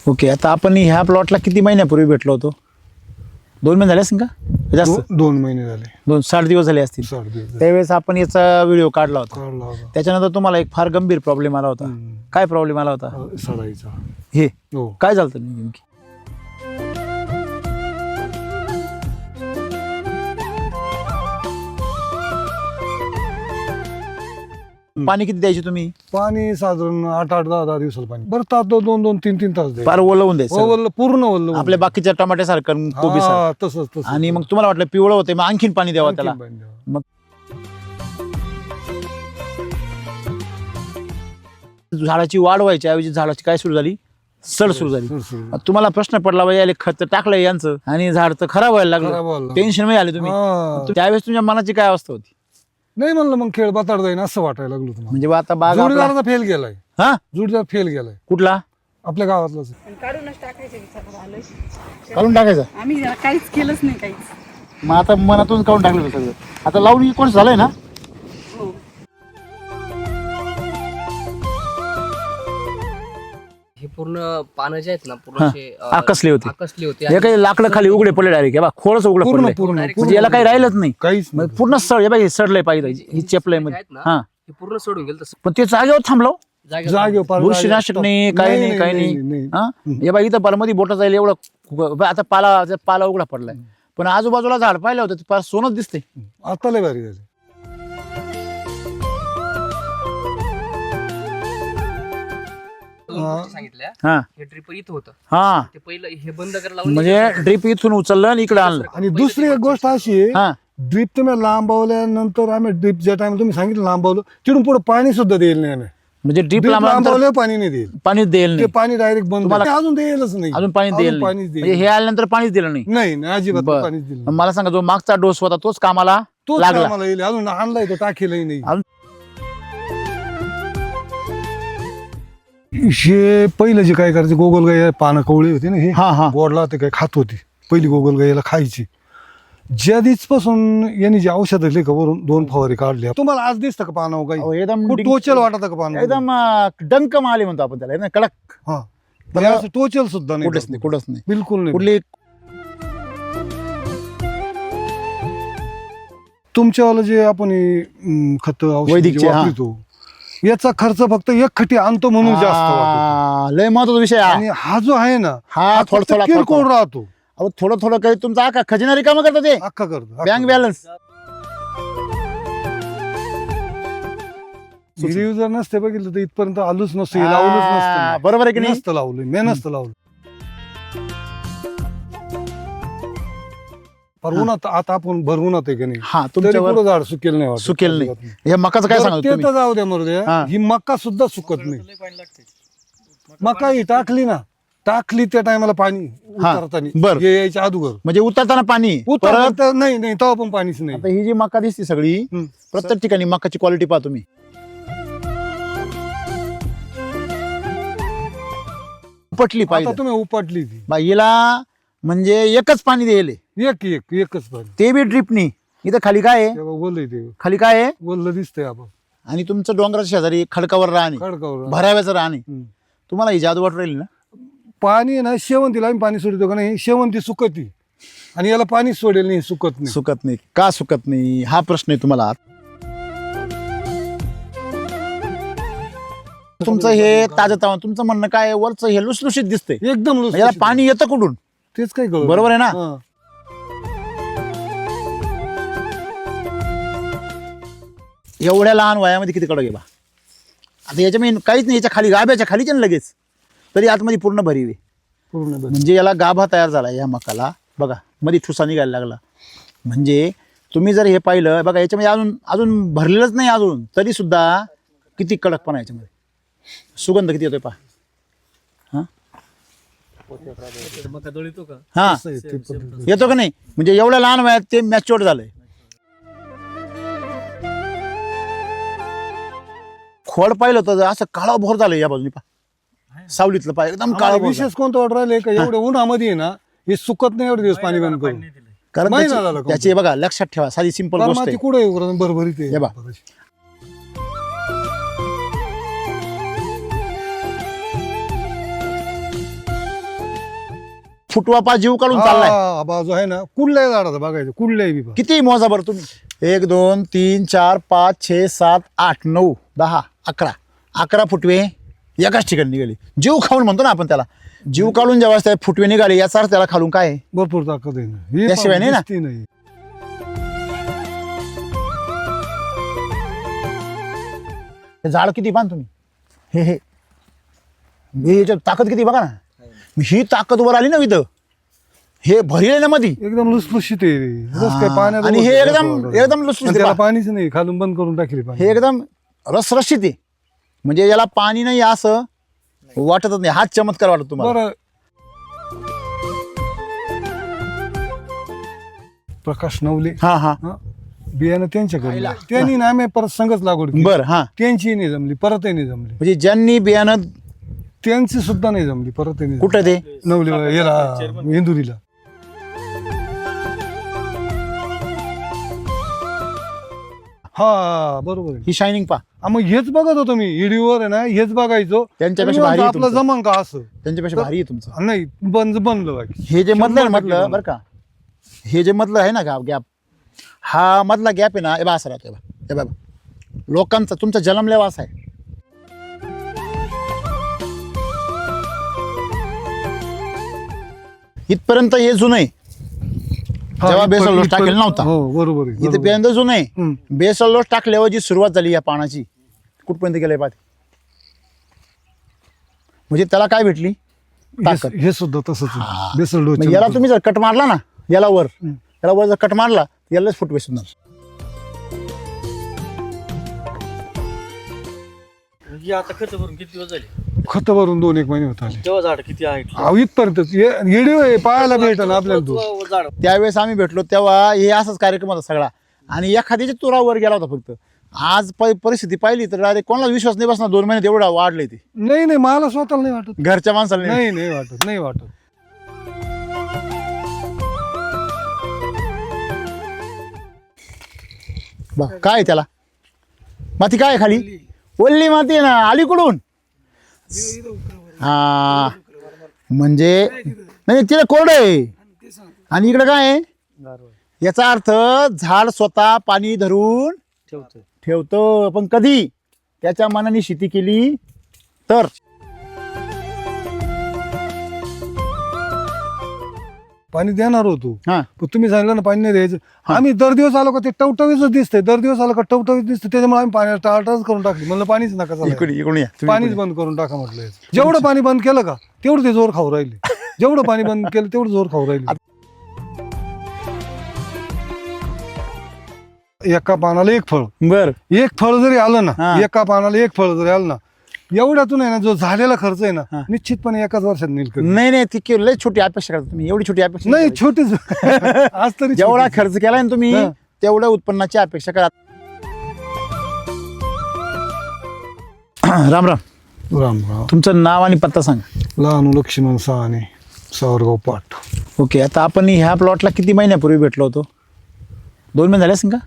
Okay. आता आपण ह्या प्लॉटला किती महिन्यापूर्वी भेटलो होतो? 2 महिने झाले असतील का जास्त? 2 महिने झाले. 60 दिवस झाले असतील. 60 दिवस झाले. त्यावेळेस आपण याचा व्हिडिओ काढला होता. काढला होता. त्याच्यानंतर तुम्हाला एक फार गंभीर प्रॉब्लेम आला होता. काय प्रॉब्लेम आला होता? सडायचा. हे हो. काय झालं होतं नेमकी? पाणी किती द्यायचे तुम्ही? पाणी साधारण 8-8, 10-10 दिवसाला पाणी. बरं तास 2-2, 3-3 तास द्यायचं. फार ओलवून द्यायचं ओलं पूर्ण ओलं. आपल्या बाकीच्या टमाट्यासारखं कोबी सारखं. तसंच. आणि मग तुम्हाला वाटलं पिवळं होते, मग आणखीन पाणी द्यावं त्याला. मग झाडाची वाढ व्हायच्या ऐवजी झाडाची काय सुरू झाली? सड सुरू झाली. तुम्हाला प्रश्न पडला बाई, याले खत टाकलंय यांचं आणि झाड तर खराब व्हायला लागलं. टेन्शन मध्ये आले तुम्ही. त्यावेळेस तुमच्या मनाची काय अवस्था होती? नाही म्हणलं मग खेळ बाताड जाईन असं वाटायला लागलं तुम्हाला. म्हणजे आता बाग जोडीदाराचा फेल गेलाय. हा, जोडीदार फेल गेलाय. कुठला? आपल्या गावातलाच. काढूनच टाकायचे विचार आलोय. काढून टाकायचं. आम्ही काहीच केलंच नाही काहीच. मग आता मनातून काढून टाकलं सगळं. आता लावून कोण झालंय ना? हो. हे पूर्ण पानं जे आहेत ना पूर्ण असे, आकसले होते. आकसले होते. हे काही लाकडं खाली उघडे पडले डायरेक्ट. बा खोडच उघडं पूर्ण पडलंय. पूर्ण म्हणजे याला काही राहिलंच नाही. काहीच मग पूर्ण सड. हे बघ, हे सडलंय पाहिजे. ही चेपलंय मध्ये. आहेत ना, हा, हे पूर्ण सोडून गेलं तसं पण ते जागेवर थांबलो. जागेवर बुरशीनाशक नाही, काही नाही, काही नाही. हा, हे बघा इथं पालामध्ये बोटा जाईल एवढं. आता पाला उघडा पडलाय, पण आजूबाजूला झाड पाहिलं होतं ते सोनच दिसते. आता लय भारी झाले. सांगितलं. हा हे ड्रिप इथं होतं. हा, ते पहिलं हे बंद करायला लावून म्हणजे ड्रीप इथून उचललं आणि इकडे आणलं. आणि दुसरी एक गोष्ट अशी आहे, हा, ड्रीप तुम्ही लांबवल्यानंतर आम्ही ड्रीप ज्या टाइम तुम्ही सांगितलं लांबवलं तिथून पुढे पाणी सुद्धा देईल नाही आम्ही. म्हणजे ड्रीप ड्रीप लांबल्यानंतर लांबवलं पाणी नाही देईल. पाणीच देईल ते नाही. पाणी डायरेक्ट बंद. तुम्हाला- अजून देईलच नाही. अजून पाणी देईल नाही. पाणीच म्हणजे हे आल्यानंतर पाणीच दिलं नाही. नाही अजिबात बरं. पाणीच दिलं मग मला सांगा, जो मागचा डोस होता तोच कामाला तोच लागला. कामाला येईल. अजून आणलाय तो टाकेलही नाही. हे पहिलं जे काय करायचं, गोगलगाई पानं कवळी होती ना, हे हा हा, गोडला ते काय खात होती पहिली गोगलगाईला खायची. ज्या दिवसपासून यांनी जे औषध दिले का वरून 2 फवारे काढले, तुम्हाला आज दिसतं का पानावर अहो, काही एकदम टोचल वाटत का पानं? एकदम डंक माले म्हणतो आपण त्याला, ना, कडक. हा, पण असं टोचल सुद्धा नाही. कुठेच नाही, कुठंच नाही. बिलकुल नाही. कुठली तुमच्यावाला जे आपण खत वैदिकचे, हा. वापरतो याचा खर्च फक्त 1 खटी आणतो म्हणून जास्त वाटतो. लय महत्वाचा विषय आणि हा जो आहे ना, हा फक्त थोडा किरकोळ राहतो. अहो, थोडं थोडं काही तुमचा आका खजिना रिकामा करतो ते. अख्खा करतो बँक बॅलन्स. व्हिडिओ जर नसते बघितलं तर इथपर्यंत आलोच नसतं, हे लावलंच नसतं. बरोबर आहे की नाही? नसतं लावलं, मी नसतं लावलं. पर उन्हात आता आपण भर उन्हात आहे की नाही, हा, तरी तुमच्यावर पुढं झाड सुकेल नाही वाटत. सुकेल नाही. हे मकाचं काय बरं, सांगतो ते तुम्ही? तर जाऊ द्या मरू द्या. हा. ही मका सुद्धा सुकत नाही. मका ही टाकली ना, टाकली त्या टायमाला पाणी उतरताना, बरं. हे यायच्या अगोदर म्हणजे उतरताना पाणी परत. उतरता नाही तेव्हा पण पाणीच नाही. आता ही जी मका दिसते सगळी, हम्म. प्रत्येक ठिकाणी मकाची क्वालिटी पहा तुम्ही. उपटली आता पाहिजे तुम्ही उपटली ती हिला, म्हणजे एकच पाणी द्यायले, एकच पाणी. ते बी ड्रिपनी. इथं खाली काय आहे? तेव्हा वल्ल ते खाली काय आहे? वल्ल दिसतंय आपण आणि तुमचं डोंगराच्या शेजारी खडकावर राहणे, खडकावर. भराव्याचं राहणे. हम्म. तुम्हाला ही जादू वाटू राहील ना? पाणी आहे ना, शेवंतीला आम्ही पाणी सोडतो का नाही, शेवंती सुकती आणि याला पाणी सोडेल नाही, सुकत नाही. सुकत नाही का? सुकत नाही हा प्रश्न आहे तुम्हाला. तुमचं हे ताजं तावं, तुमचं म्हणणं काय? वरचं हे लुसलुशीत दिसतंय, एकदम लुसलुशीत. याला पाणी येतं कुठून? तेच काय कळलं. बरोबर आहे ना? हा. एवढ्या लहान वयामध्ये किती कडक आहे बा. आता याच्यामध्ये काहीच नाही, याच्या खाली गाभ्याच्या खालीच ना लगेच, तरी आतमध्ये पूर्ण भरीव आहे. पूर्ण बंद. म्हणजे याला गाभा तयार झाला या मकाला. बघा मध्ये ठुसा निघायला लागला. म्हणजे तुम्ही जर हे पाहिलं बघा, याच्यामध्ये अजून अजून भरलेलंच नाही अजून, तरी सुद्धा किती कडकपणा याच्यामध्ये. सुगंध किती येतोय पहा. हा, असं आहे ते पद्धत. येतो का नाही? म्हणजे एवढ्या लहान वयात ते मॅच्युअर्ड झालंय. खोड पाहिलं तर असं काळा भोर झालं या बाजूने पहा, सावलीतलं पाय एकदम काळा आम्हाला भोर. विशेष कोणतं वाटत राहिले का, एवढ्या उन्हामध्ये आहे ना, हे सुकत नाही एवढे दिवस पाणी बंद करून. कारण महिना झाला का? त्याची बघा लक्षात ठेवा, साधी सिंपल गोष्ट माती आहे. कुठे भरभरीत हे बघ. फुटवा पा जीव काढून चाललाय. हा बाजू आहे ना कुठल्याही झाडाचा बघायचं कुठल्याही बी बघ. किती मोजा बरं तुम्ही? 1 2 3 4 5 6 7 8 9 10 11 फुटवे एकाच ठिकाणी निघाले. जीव खाऊन म्हणतो ना आपण त्याला. जीव काढून जेव्हा त्या फुटवे निघाले याचा अर्थ त्याला खालून काय आहे? भरपूर ताकद आहे ना. हे त्याशिवाय नाही ना. दिसती नाही. हे झाड किती पान तुम्ही हे याच्यात ताकद किती बघा ना. ही ताकद वर आली ना इथं. हे भरले ना मधी एकदम लुसलुशीत आहे. जसं काय पाण्यात आणि हे उभं एकदम राहतं. एकदम लुसलुशीत आणि त्याला आहे. पाणीच नाही खालून बंद करून टाकले पाणी. हे एकदम रसरशीत आहे. म्हणजे याला पाणी नाही असं वाटतच नाही. हाच चमत्कार वाटत तुम्हाला. बरं प्रकाश नवले हा हा हा, बियाणं त्यांच्याकडे त्यांनी ना आम्ही परत संघच लागवड केली. बर हा. त्यांची नाही जमली परतही नाही जमली. म्हणजे ज्यांनी बियाणं त्यांची सुद्धा नाही जमली परतही नाही कुठं ते जमली. नवले याला इंदुरीला. हा बरोबर आहे. ही शायनिंग पा मग हेच बघत होतो मी व्हिडिओवर आहे ना हेच बघायचो. त्यांच्यापेक्षा मी भारी म्हणतो आहे आपलं तुमचं. जमन का असं. त्यांच्यापेक्षा भारी आहे तुमचं. नाही बनलं बाकी. हे जे मधलं 100% मधलं बरं का, हे जे मधलं आहे ना गॅप, हा मधला गॅप आहे ना. हे बा असं राहतो. हे बाबा लोकांचा तुमचा जन्मलेला वास आहे. इथपर्यंत हे जुनं आहे. हा, जेव्हा बेसल डोस इथपर्यंत- टाकेल नव्हता हो बरोबर आहे, इथे बरोबर. पर्यंत जुनं आहे. हम्म. बेसल डोस टाकल्यावर जी सुरुवात झाली या पानाची कुठपर्यंत गेले पाहते. म्हणजे त्याला काय भेटली? ताकद. हे सुद्धा तसंच आहे. बेसल डोस मग याला तुम्ही जर कट मारला ना याला वर, याला वर जर कट मारला यालाच फुटवे सुद्धा. आता खर्च भरून किती दिवस झाले? खत भरून 2-1 महिने होत आले. तेव्हा झाड किती आहे? अहो, इथपर्यंत येडीव आहे पाहायला भेटन आपल्याला तू. झाड त्यावेळेस आम्ही भेटलो तेव्हा हे असाच कार्यक्रम होता सगळा. आणि एखाद्याच्या तुरावर गेला होता फक्त. आज परिस्थिती पाहिली तर डायरेक्ट कोणाला विश्वास नाही बसणार. 2 महिन्यात एवढा वाढले ते. नाही मला स्वतःला नाही वाटत. घरच्या माणसाला नाही. नाही वाटत. बघ, काय आहे त्याला माती काय आहे खाली? ओल्ली माती आहे ना. आली कुठून? हा म्हणजे नाही तिला कोरड आहे. आणि इकडे काय आहे? याचा अर्थ झाड स्वतः पाणी धरून ठेवतं. पण कधी? त्याच्या मनाने शेती केली तर. पाणी देणार होतो हा पण तुम्ही सांगितलं ना पाणी नाही द्यायचं. आम्ही दर दिवस आलो का ते टवटवीच दिसतंय. दर दिवस आलो का टवटवीच दिसतं. त्याच्यामुळे आम्ही पाण्याला टाळटाळच करून टाकली. म्हणलं पाणीच नका चालायला. इकडून या तुम्ही पाणीच बंद करून टाका म्हटलं याचं. जेवढं पाणी बंद केलं का तेवढं ते जोर खाऊ राहिले. जेवढं पाणी बंद केलं तेवढं जोर खाऊ राहिले. एका पानाला एक फळ. बर एक फळ जरी आलं ना हा. एका पानाला एक फळ जरी आलं ना एवढ्यातून आहे ना जो झालेला खर्च आहे ना निश्चितपणे एकाच वर्षात नील नाही ती लय छोटी अपेक्षा करता तुम्ही. एवढी छोटी अपेक्षा नाही करायची. छोटीच आज तरी जेवढा खर्च केलाय ना तुम्ही हा. तेवढ्या उत्पन्नाची अपेक्षा करा. राम राम. राम राम. तुमचं नाव आणि पत्ता सांगा. लहान लक्ष्मण साने सावरगाव पाठ. ओके. आता आपण ह्या प्लॉटला किती महिन्यापूर्वी भेटलो होतो? 2 महिने झाले असतील का?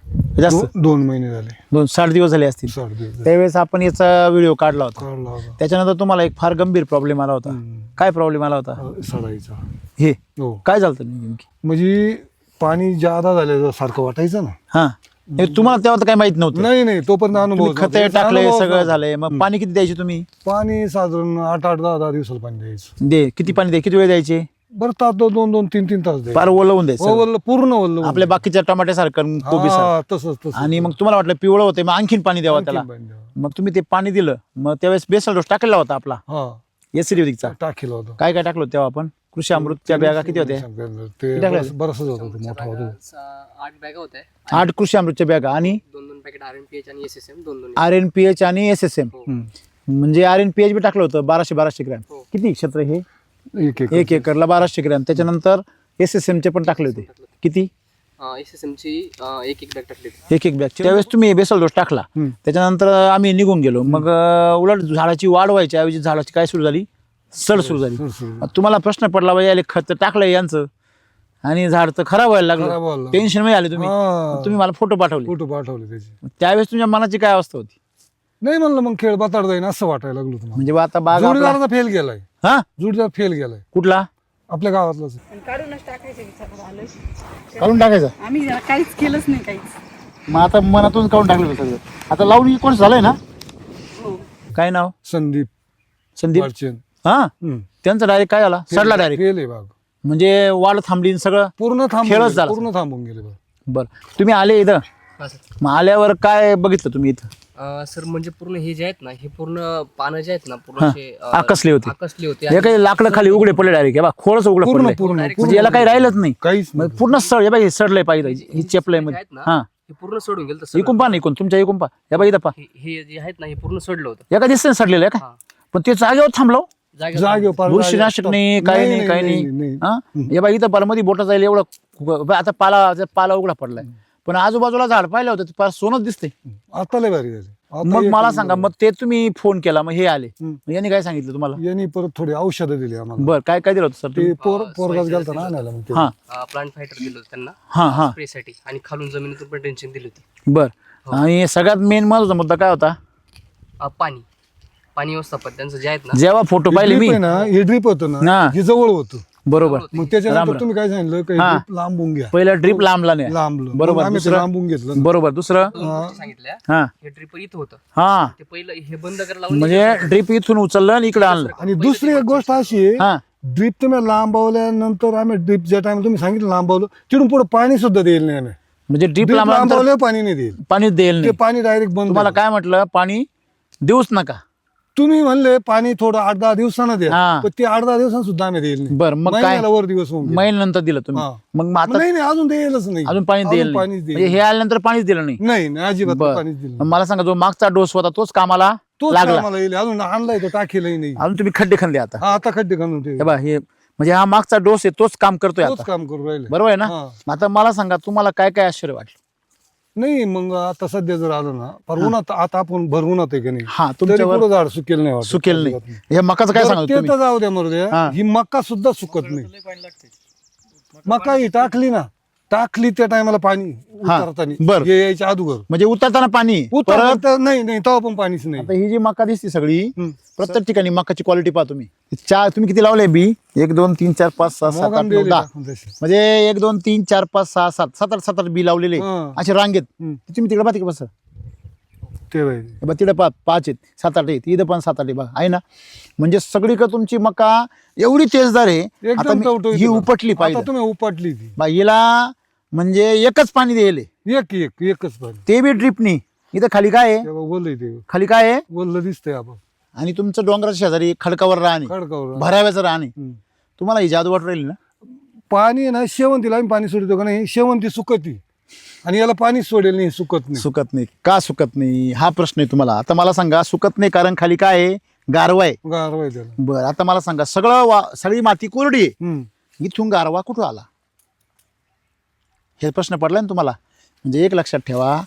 जास्त 2 महिने झाले. 60 दिवस झाले असतील. 60 दिवस त्यावेळेस आपण याचा व्हिडिओ काढला होता. काढला होता. त्याच्यानंतर तुम्हाला एक फार गंभीर प्रॉब्लेम आला होता. काय प्रॉब्लेम आला होता? सडायचा. हे हो काय झालं होतं नेमकी? म्हणजे पाणी जादा झाल्याचं सारखं वाटायचं ना. हा हे तुम्हाला तेव्हा तर काही माहित नव्हतं. नाही तोपर्यंत अनुभव खते टाकले सगळं झालंय. मग पाणी किती द्यायचे तुम्ही? पाणी साधारण 8-8, 10-10 दिवसाला पाणी द्यायचं. किती पाणी द्याय? किती वेळ द्यायचे? बरं तास 2-2, 3-3 तास द्यायचं. फार ओलवून द्यायचं वल्ल पूर्ण वल्ल. आपल्या बाकीच्या टमाट्यासारखं कोबी सारखं. तसंच आणि मग तुम्हाला वाटलं पिवळं होते मग आणखीन पाणी द्यावं त्याला. मग तुम्ही ते पाणी दिलं. मग त्यावेळेस बेसल डोस टाकलेला होता आपला हा एसिडिकचा. टाकेल होतं. काय काय टाकलं होतं तेव्हा आपण? कृषी अमृतच्या बॅगा किती होत्या? ते टाकलं? बरसच होतं ते मोठा होतं. 8 बॅगा होत्या. 8 कृषी अमृतच्या बॅगा आणि 2 पॅकेट RNPH आणि SSM 2 RNPH आणि SSM. म्हणजे RNPH बी टाकलं होतं 1200 ग्रॅम. हो. किती क्षेत्र हे? एक 1 एकरला 1200 ग्रॅम. त्याच्यानंतर SSM चे पण टाकले होते. किती? SSM ची एक बॅग टाकली. एक बॅग. त्यावेळेस तुम्ही बेसल डोस टाकला. त्याच्यानंतर आम्ही निघून गेलो. मग उलट झाडाची वाढ व्हायची ऐवजी झाडाची काय सुरू झाली? सड सुरू झाली. तुम्हाला प्रश्न पडला बाई याले खत टाकलंय यांचं आणि झाड तर खराब व्हायला खराब लागलं. व्हायला. टेन्शन मध्ये आले तुम्ही. हा. तुम्ही मला फोटो पाठवले. फोटो पाठवले त्याचे. त्यावेळेस तुमच्या मनाची काय अवस्था होती? नाही म्हणलं मग खेळ बाताड जाईन असं वाटायला लागलं तुम्हाला. म्हणजे बा आता बाग आपला- जोडीदाराचा फेल गेलाय. हा जोडीदार फेल गेलाय. कुठला? आपल्या गावातलंच आहे. आणि काढूनच टाकायच्या विचारात आलोय. काढून टाकायचं. आम्ही जरा काहीच केलंच नाही काहीच. मग आता मनातून काढून टाकलं होतं सगळं. आता लावून कोण झालंय ना? हो. काय नाव? संदीप संदीप. वारचेन. हा, हम्म. त्यांचा डायरेक्ट काय झाला? सडला डायरेक्ट. गेले बाग म्हणजे वाढ थांबली आणि सगळं. पूर्ण थांबून खेळच गेले, झाला. पूर्ण थांबून गेले बाग. बरं, तुम्ही आले इथं, हा सर. मग आल्यावर काय बघितलं तुम्ही इथं? सर म्हणजे पूर्ण हे जे आहेत ना, हे पूर्ण पानं जे आहेत ना पूर्ण असे आकसले होते. आकसले होते. हे काही लाकडं खाली उघडे पडले डायरेक्ट. बा खोडच उघडं पूर्ण पडलंय. पूर्ण म्हणजे याला काही राहिलंच नाही. काहीच मग नाही. पूर्ण सड. हे बघा, हे सडलंय पाहिजे. ही चेपलंय जे मध्ये. आहेत ना, हा, हे पूर्ण सोडून गेलं तसं. इकून पहा ना, इकून तुमच्या इकून पहा. हे बघा इथं पहा. हे जे आहेत ना, हे पूर्ण सोडलं होतं. एका दिसतं सडलेलं आहे का? हा. पण ते जागेवर थांबलो. जागेवर पार बुरशीनाशक नाही, काही नाही, काही नाही. हा, हे बघा इथं पालामध्ये बोटा जाईल एवढं. आता पाला उघडा पडलाय, पण आजूबाजूला झाड पाहिलं होतं, फार सोनच दिसते. आता लय भारी झाले. आता मग एक मला नंबर. सांगा, मग ते तुम्ही फोन केला, मग हे आले, हम्म. मग यांनी काय सांगितलं तुम्हाला? यांनी परत थोडी औषधं दिली आम्हाला. बरं, काय काय दिलं होतं सर? ते पोरगाच गेलता ना आणायला मग ते. हा प्लांट फायटर दिलं होतं त्यांना हा हा, स्प्रेसाठी, आणि खालून जमिनीतून पण टेन्शन दिली होती. बर. आणि सगळ्यात मेन महत्वाचा मुद्दा काय होता? पाणी व्यवस्थापन त्यांचं जे आहेत ना. जेव्हा फोटो पाहिले Drip मी, आहे ना, हे ड्रीप होतं ना. ना, हे जवळ होतं. बरोबर, मग त्याच्यानंतर लांबलं. तुम्ही काय सांगितलं काही हा. drip लांबून घ्या. पहिला ड्रीप लांबला नाही. लांबलं. बरोबर. मग आम्ही ते दुसरं? लांबून घेतलं ना. बरोबर. दुसरं? दोन गोष्टी सांगितल्या. हा हे ड्रिप इथं होतं, हा, ते पहिलं हे बंद करायला लावून म्हणजे ड्रीप इथून उचललं आणि इकडे आणलं. आणि दुसरी एक गोष्ट अशी आहे, हा, ड्रीप तुम्ही लांबवल्यानंतर आम्ही ड्रीप ज्या टाइम तुम्ही सांगितलं लांबवलं, तिथून पुढे पाणी सुद्धा देईल नाही आम्ही. म्हणजे ड्रीप ड्रीप लांबल्यानंतर लांबवलं पाणी नाही देईल. पाणी देईल ते नाही. पाणी डायरेक्ट बंद. तुम्हाला होईल. काय म्हटलं? पाणी देऊच नका. तुम्ही म्हणले पाणी थोडं 8-10 दिवसानं हा. द्या, पण ते 8-10 दिवसांना सुद्धा आम्ही देईल नाही. बरं, मग काय? महिन्याला वर दिवस होऊन गेले. महिन्यानंतर दिलं तुम्ही. हा. मग आता नाही नाही, अजून देईलच नाही. अजून पाणी देईल नाही. पाणीच देईल. म्हणजे हे आल्यानंतर पाणीच दिलं नाही. नाही नाही, अजिबात बरं. पाणीच दिलं मग नाही. मला सांगा, जो मागचा डोस होता तोच कामाला तोच लागला. कामाला येईल. अजून आणलाय तो टाकेलही नाही. अजून तुम्ही खड्डे खणले आता. हा, आता खड्डे घालून ठेवले. हे बा, हे म्हणजे हा मागचा डोस आहे, तोच काम करतोय तोच आता. काम करू राहिले. बरोबर आहे ना? हा. आता मला सांगा, तुम्हाला काय काय आश्चर्य वाटलं? नाही, मग आता सध्या जर आलं ना, पर उन्हात आता आपण भर उन्हात आहे की नाही, हा, तरी तुमच्यावर पुढं झाड सुकेल नाही वाटत. सुकेल अजिबात नाही. हे मकाचं काय बरं, सांगा ते तुम्ही? तर जाऊ द्या मरू द्या. हा. ही मका सुद्धा सुकत नाही. लय पाणी लागते. मका ही टाकली त्या टायमाला पाणी हा. उतरताना, बरं. हे यायच्या अगोदर म्हणजे उतरताना पाणी परत. उतरता नाही नाही, तेव्हा पण पाणीच नाही. आता ही जी मका दिसते सगळी, हम्म. प्रत्येक ठिकाणी मकाची क्वालिटी पहा तुम्ही. तुम्ही किती लावले बी? 1 2 3 4 5 6 7 8 मोगाम 9 दिलेली 10. टाकून तशी. म्हणजे 1 2 3 4 5 6 7 7 8 बी लावलेले हा. असे रांगेत. हम्म. तुम्ही तिकडे पाहते का बस? ते पाहिजे. बा तिकडे 5 आहेत, 7 8 आहेत, इथं पण 7 8 आहे बघा, आहे ना? म्हणजे सगळीकडे तुमची मका एवढी तेजदार आहे. आता एकदम टवटवीत ही आहे. उपटली आता पाहिजे तुम्ही उपटली ती. बा, हिला म्हणजे एकच पाणी द्यायले, एकच पाणी. ते बी ड्रिपनी. इथं खाली काय आहे? तेव्हा वल्ल ते खाली काय आहे? वल्ल दिसतंय आपण आणि तुमचं डोंगराच्या शेजारी खडकावर राहणे, खडकावर. भराव्याचं राहणे. हम्म. तुम्हाला ही जादू वाटू राहील ना? पाणी आहे ना, शेवंतीला आम्ही पाणी सोडतो का नाही, शेवंती सुकती आणि याला पाणी सोडेल नाही, सुकत नाही. सुकत नाही. का सुकत नाही हा प्रश्न आहे तुम्हाला. आता मला सांगा, सुकत नाही कारण खाली काय आहे? गारवा आहे. गारवा आहे त्याला. बरं, आता मला सांगा, सगळी माती कोरडी आहे, हम्म. इथून गारवा कुठं आला? हे प्रश्न पडला ना तुम्हाला. म्हणजे एक लक्षात ठेवा,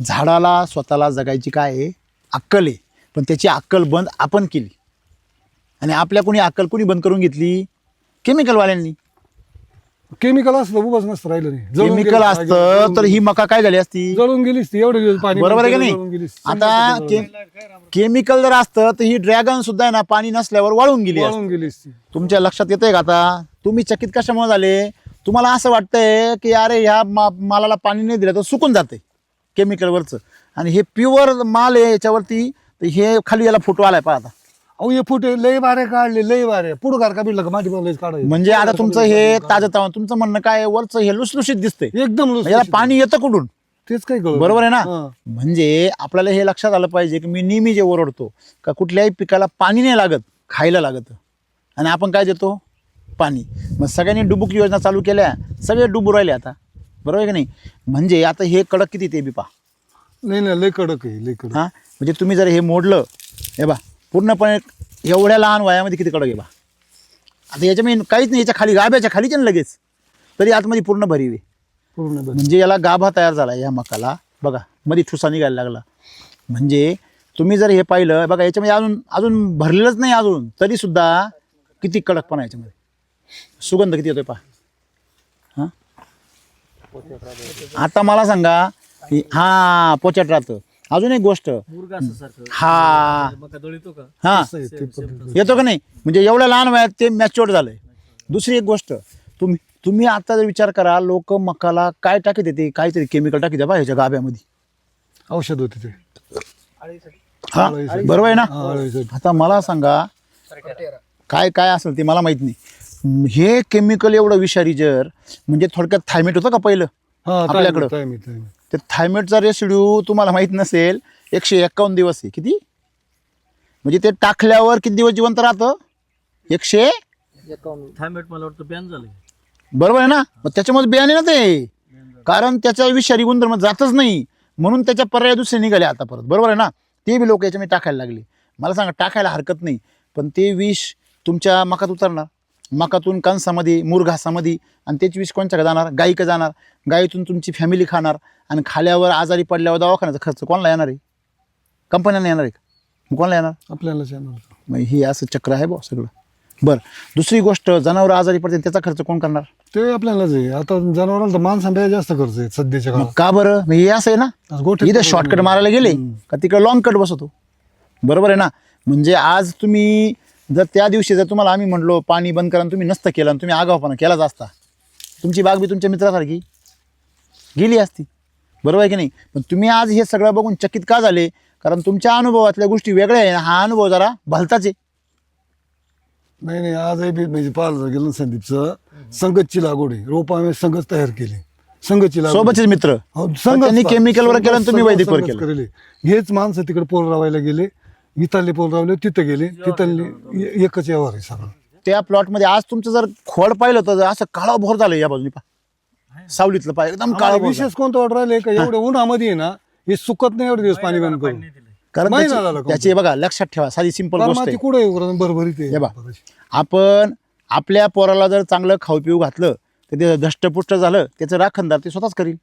झाडाला स्वतःला जगायची काय आहे? अक्कल आहे. पण त्याची अक्कल बंद आपण केली. आणि आपल्या कोणी अक्कल कोणी बंद करून घेतली? केमिकलवाल्यांनी. केमिकल असलं उभाच नसतं राहिलं नाही. जळून केमिकल गेली. असतं तर ही मका काय झाली असती? जळून गेलीस ती. एवढे दिवस पाणी बरोबर आहे का जळून नाही? गेलीस. आता केमिकल जर असतं तर ही ड्रॅगन सुद्धा आहे ना, पाणी नसल्यावर वाळून गेली असती. वाळून गेलीस ती. तुमच्या लक्षात येतंय का आता? तुम्ही चकित कशामुळे झाले? तुम्हाला असं वाटतंय की अरे ह्या मालाला पाणी नाही दिलं तर सुकून जाते केमिकलवरचं, आणि हे प्युअर माल आहे याच्यावरती. तर हे खाली याला फोटो आलाय पहा आता. अहो हे फुटे लय बारे काढले, लय बारे पुढं गार का बिडलं का माती लयच काढायचं. म्हणजे आता तुमचं हे ताजं तावं, तुमचं म्हणणं काय आहे? वरचं हे लुसलुशीत दिसतंय, एकदम लुसलुशीत. याला पाणी येतं कुठून? तेच काय कळलं. बरोबर आहे ना? हा. म्हणजे आपल्याला हे लक्षात आलं पाहिजे की मी नेहमी जे ओरडतो का कुठल्याही पिकाला पाणी नाही लागत, खायला लागत, आणि आपण काय देतो? पाणी. मग सगळ्यांनी डुबुक योजना चालू केल्या, सगळे डुबू राहिले आता. बरोबर आहे की नाही? म्हणजे आता हे कडक किती ते बी पहा. नाही नाही, लय कडक आहे, लय कडक. हां, म्हणजे तुम्ही जर हे मोडलं, हे बा पूर्णपणे एवढ्या लहान वयामध्ये किती कडक आहे बा. आता याच्यामध्ये काहीच नाही, याच्या खाली गाभ्याच्या खालीच ना लगेच, तरी आतमध्ये पूर्ण भरीव आहे. पूर्ण बस. म्हणजे याला गाभा तयार झाला या मकाला. बघा मध्ये ठुसा निघायला लागला. म्हणजे तुम्ही जर हे पाहिलं, बघा याच्यामध्ये अजून भरलेलंच नाही अजून, तरी सुद्धा किती कडकपणा याच्यामध्ये. सुगंध किती येतोय पहा. हां, आता मला सांगा, हा पोचट राहतं. अजून एक गोष्ट, हा मका दळीतो का? हा असं आहे ते पण. येतो का नाही? म्हणजे एवढ्या लहान वयात ते मॅच्युअर्ड झालंय. दुसरी एक गोष्ट, तुम्ही आता जर विचार करा, लोक मकाला काय टाकीत येते, काहीतरी केमिकल टाकीत बा ह्याच्या गाभ्यामध्ये. औषध होते ते. हा आळीसाठी. बरोबर आहे ना. हा, आळीसाठी. आता मला सांगा काय काय असेल ते मला माहित नाही. हे केमिकल एवढं विषारी जर, म्हणजे थोडक्यात थायमेट होतं का पहिलं हा, आपल्याकडं? टाइम. ते थायमेटचा रेसिड्यू तुम्हाला माहित नसेल, 151 दिवस आहे. किती म्हणजे ते टाकल्यावर किती दिवस जिवंत राहतं? 100. थायमेट मला वाटतं बॅन झालं. बरोबर आहे ना. मग त्याच्यामध्ये बियाणे ना ते, कारण त्याच्या विषारी गुणधर्म जातच नाही, म्हणून त्याच्या पर्याय दुसरे निघाले आता परत. बरोबर आहे ना. ते बी लोक याच्यामध्ये टाकायला लागले. मला सांगा, टाकायला हरकत नाही, पण ते विष तुमच्या मकात उतरणार, मकातून कणसामध्ये मुरघासामध्ये, आणि त्याची विष कोणच्याकडे जाणार? गायीकडे जाणार. गायीतून तुमची फॅमिली खाणार, आणि खाल्यावर आजारी पडल्यावर दवाखान्याचा खर्च कोणाला येणार आहे? कंपन्यांना येणार आहे का? मग कोणाला येणार? आपल्याला चॅनल. मग ही असं चक्र आहे बा सगळं. बरं, दुसरी गोष्ट, जनावर आजारी पडते त्याचा खर्च कोण करणार? ते आपल्यालाच आहे. आता जनावरांना तर माणसांना जास्त खर्च आहे सध्याच्या मग काळात. का बरं? मग हे असं आहे ना, गोठे इथं शॉर्टकट मारायला गेले का तिकडे लॉंग कट बसवतो. बरोबर आहे ना. म्हणजे आज तुम्ही जर त्या दिवशी जर तुम्हाला आम्ही म्हणलो पाणी बंद करा, तुम्ही नसतं केलं, आणि तुम्ही आगावपणा केलाच असता, तुमची बाग बी तुमच्या मित्रासारखी गेली असती. बरोबर आहे की नाही? पण तुम्ही आज हे सगळं बघून चकित का झाले? कारण तुमच्या अनुभवातल्या गोष्टी वेगळ्या आहे. हा अनुभव जरा भलताच आहे. नाही, आजही बी म्हणजे पाहिलं गेलं संदीपचं, संगतची लागवड आहे. रोपं आम्ही संगत तयार केली, संगतची लागवड. सोबतचे मित्र. हो, त्यांनी chemical वर केलं आणि तुम्ही वैदिकवर केलं. केले. हेच माणसं तिकडे पोल रावायला गेले, इथले पोल रावले, तिथं गेले, तिथं एकच व्यवहार आहे सगळं. त्या प्लॉटमध्ये आज तुमचं जर खोड पाहिलं तर असं काळा भोर झालं या बाजूने. सावलीतलं पाय एकदम काळा आम्हाला भोर झालं. विशेष कोणतं वाट राहिले का एवढ्या उन्हामध्ये आहे ना, हे सुकत नाही एवढे दिवस पाणी बंद करून. कारण महिना झाला त्याची बघा लक्षात ठेवा, साधी सिंपल गोष्ट आहे. माती कुठे भरभरीत हे बा, आपण आपल्या पोराला जर चांगलं खाऊ पिऊ घातलं तर ते धष्टपुष्ट झालं, त्याचं राखणदार ते स्वतःच करील.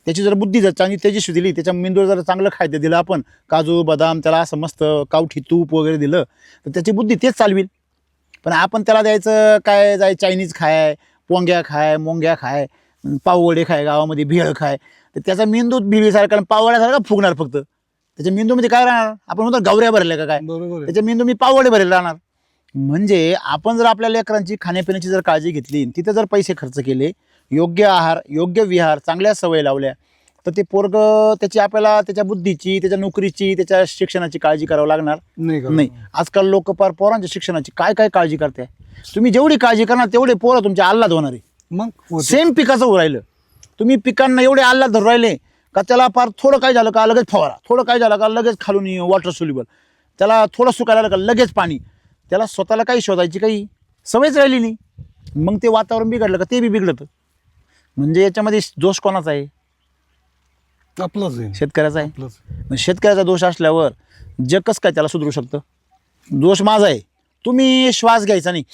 त्याची जर बुद्धी जर चांगली तेजस्वी दिली, त्याच्या मेंदूवर जर चांगलं खाद्य दिलं आपण, काजू बदाम, त्याला असं मस्त कावठी तूप वगैरे दिलं तर त्याची बुद्धी तेच चालविल. पण आपण त्याला द्यायचं काय, जाय चायनीज खाय, पोंग्या खाय, मोंग्या खाय, पाववडे खाय, गावामध्ये भेळ खाय, तर त्याचा मेंदू भिळीसारखा पाववड्यासारखा फुगणार. फक्त त्याच्या मेंदूमध्ये काय राहणार? आपण म्हणतो गवऱ्या भरल्या का काय, बरोबर आहे. त्याच्या मेंदू मी पाववडे भरले राहणार. म्हणजे आपण जर आपल्या लेकरांची खाण्यापिण्याची जर काळजी घेतली, तिथे जर पैसे खर्च केले, योग्य आहार, योग्य विहार, चांगल्या सवयी लावल्या, तर ते पोरग त्याची आपल्याला त्याच्या बुद्धीची, त्याच्या नोकरीची, त्याच्या शिक्षणाची काळजी करावं लागणार नाही. आजकाल लोक पार पोरांच्या शिक्षणाची काय काय काळजी करते. तुम्ही जेवढी काळजी करणार तेवढे पोरं तुमच्या आल्हाद होणार आहे. मग सेम पिकाचं होऊ राहिलं. तुम्ही पिकांना एवढे आल्हाद धरून राहिले का त्याला पार थोडं काय झालं का लगेच फवारा, थोडं काय झालं का लगेच खालून वॉटर सोल्युबल, त्याला थोडं सुकायला लागलं का लगेच पाणी. त्याला स्वतःला काही शोधायची काही सवयच राहिली नाही. मग ते वातावरण बिघडलं का ते बी बिघडतं. म्हणजे याच्यामध्ये दोष कोणाचा आहे? आपलंच आहे, शेतकऱ्याचा आहे. आपलंच. मग शेतकऱ्याचा दोष असल्यावर जग कसं काय त्याला सुधरू शकतं? दोष माझा आहे. तुम्ही श्वास घ्यायचा नाही,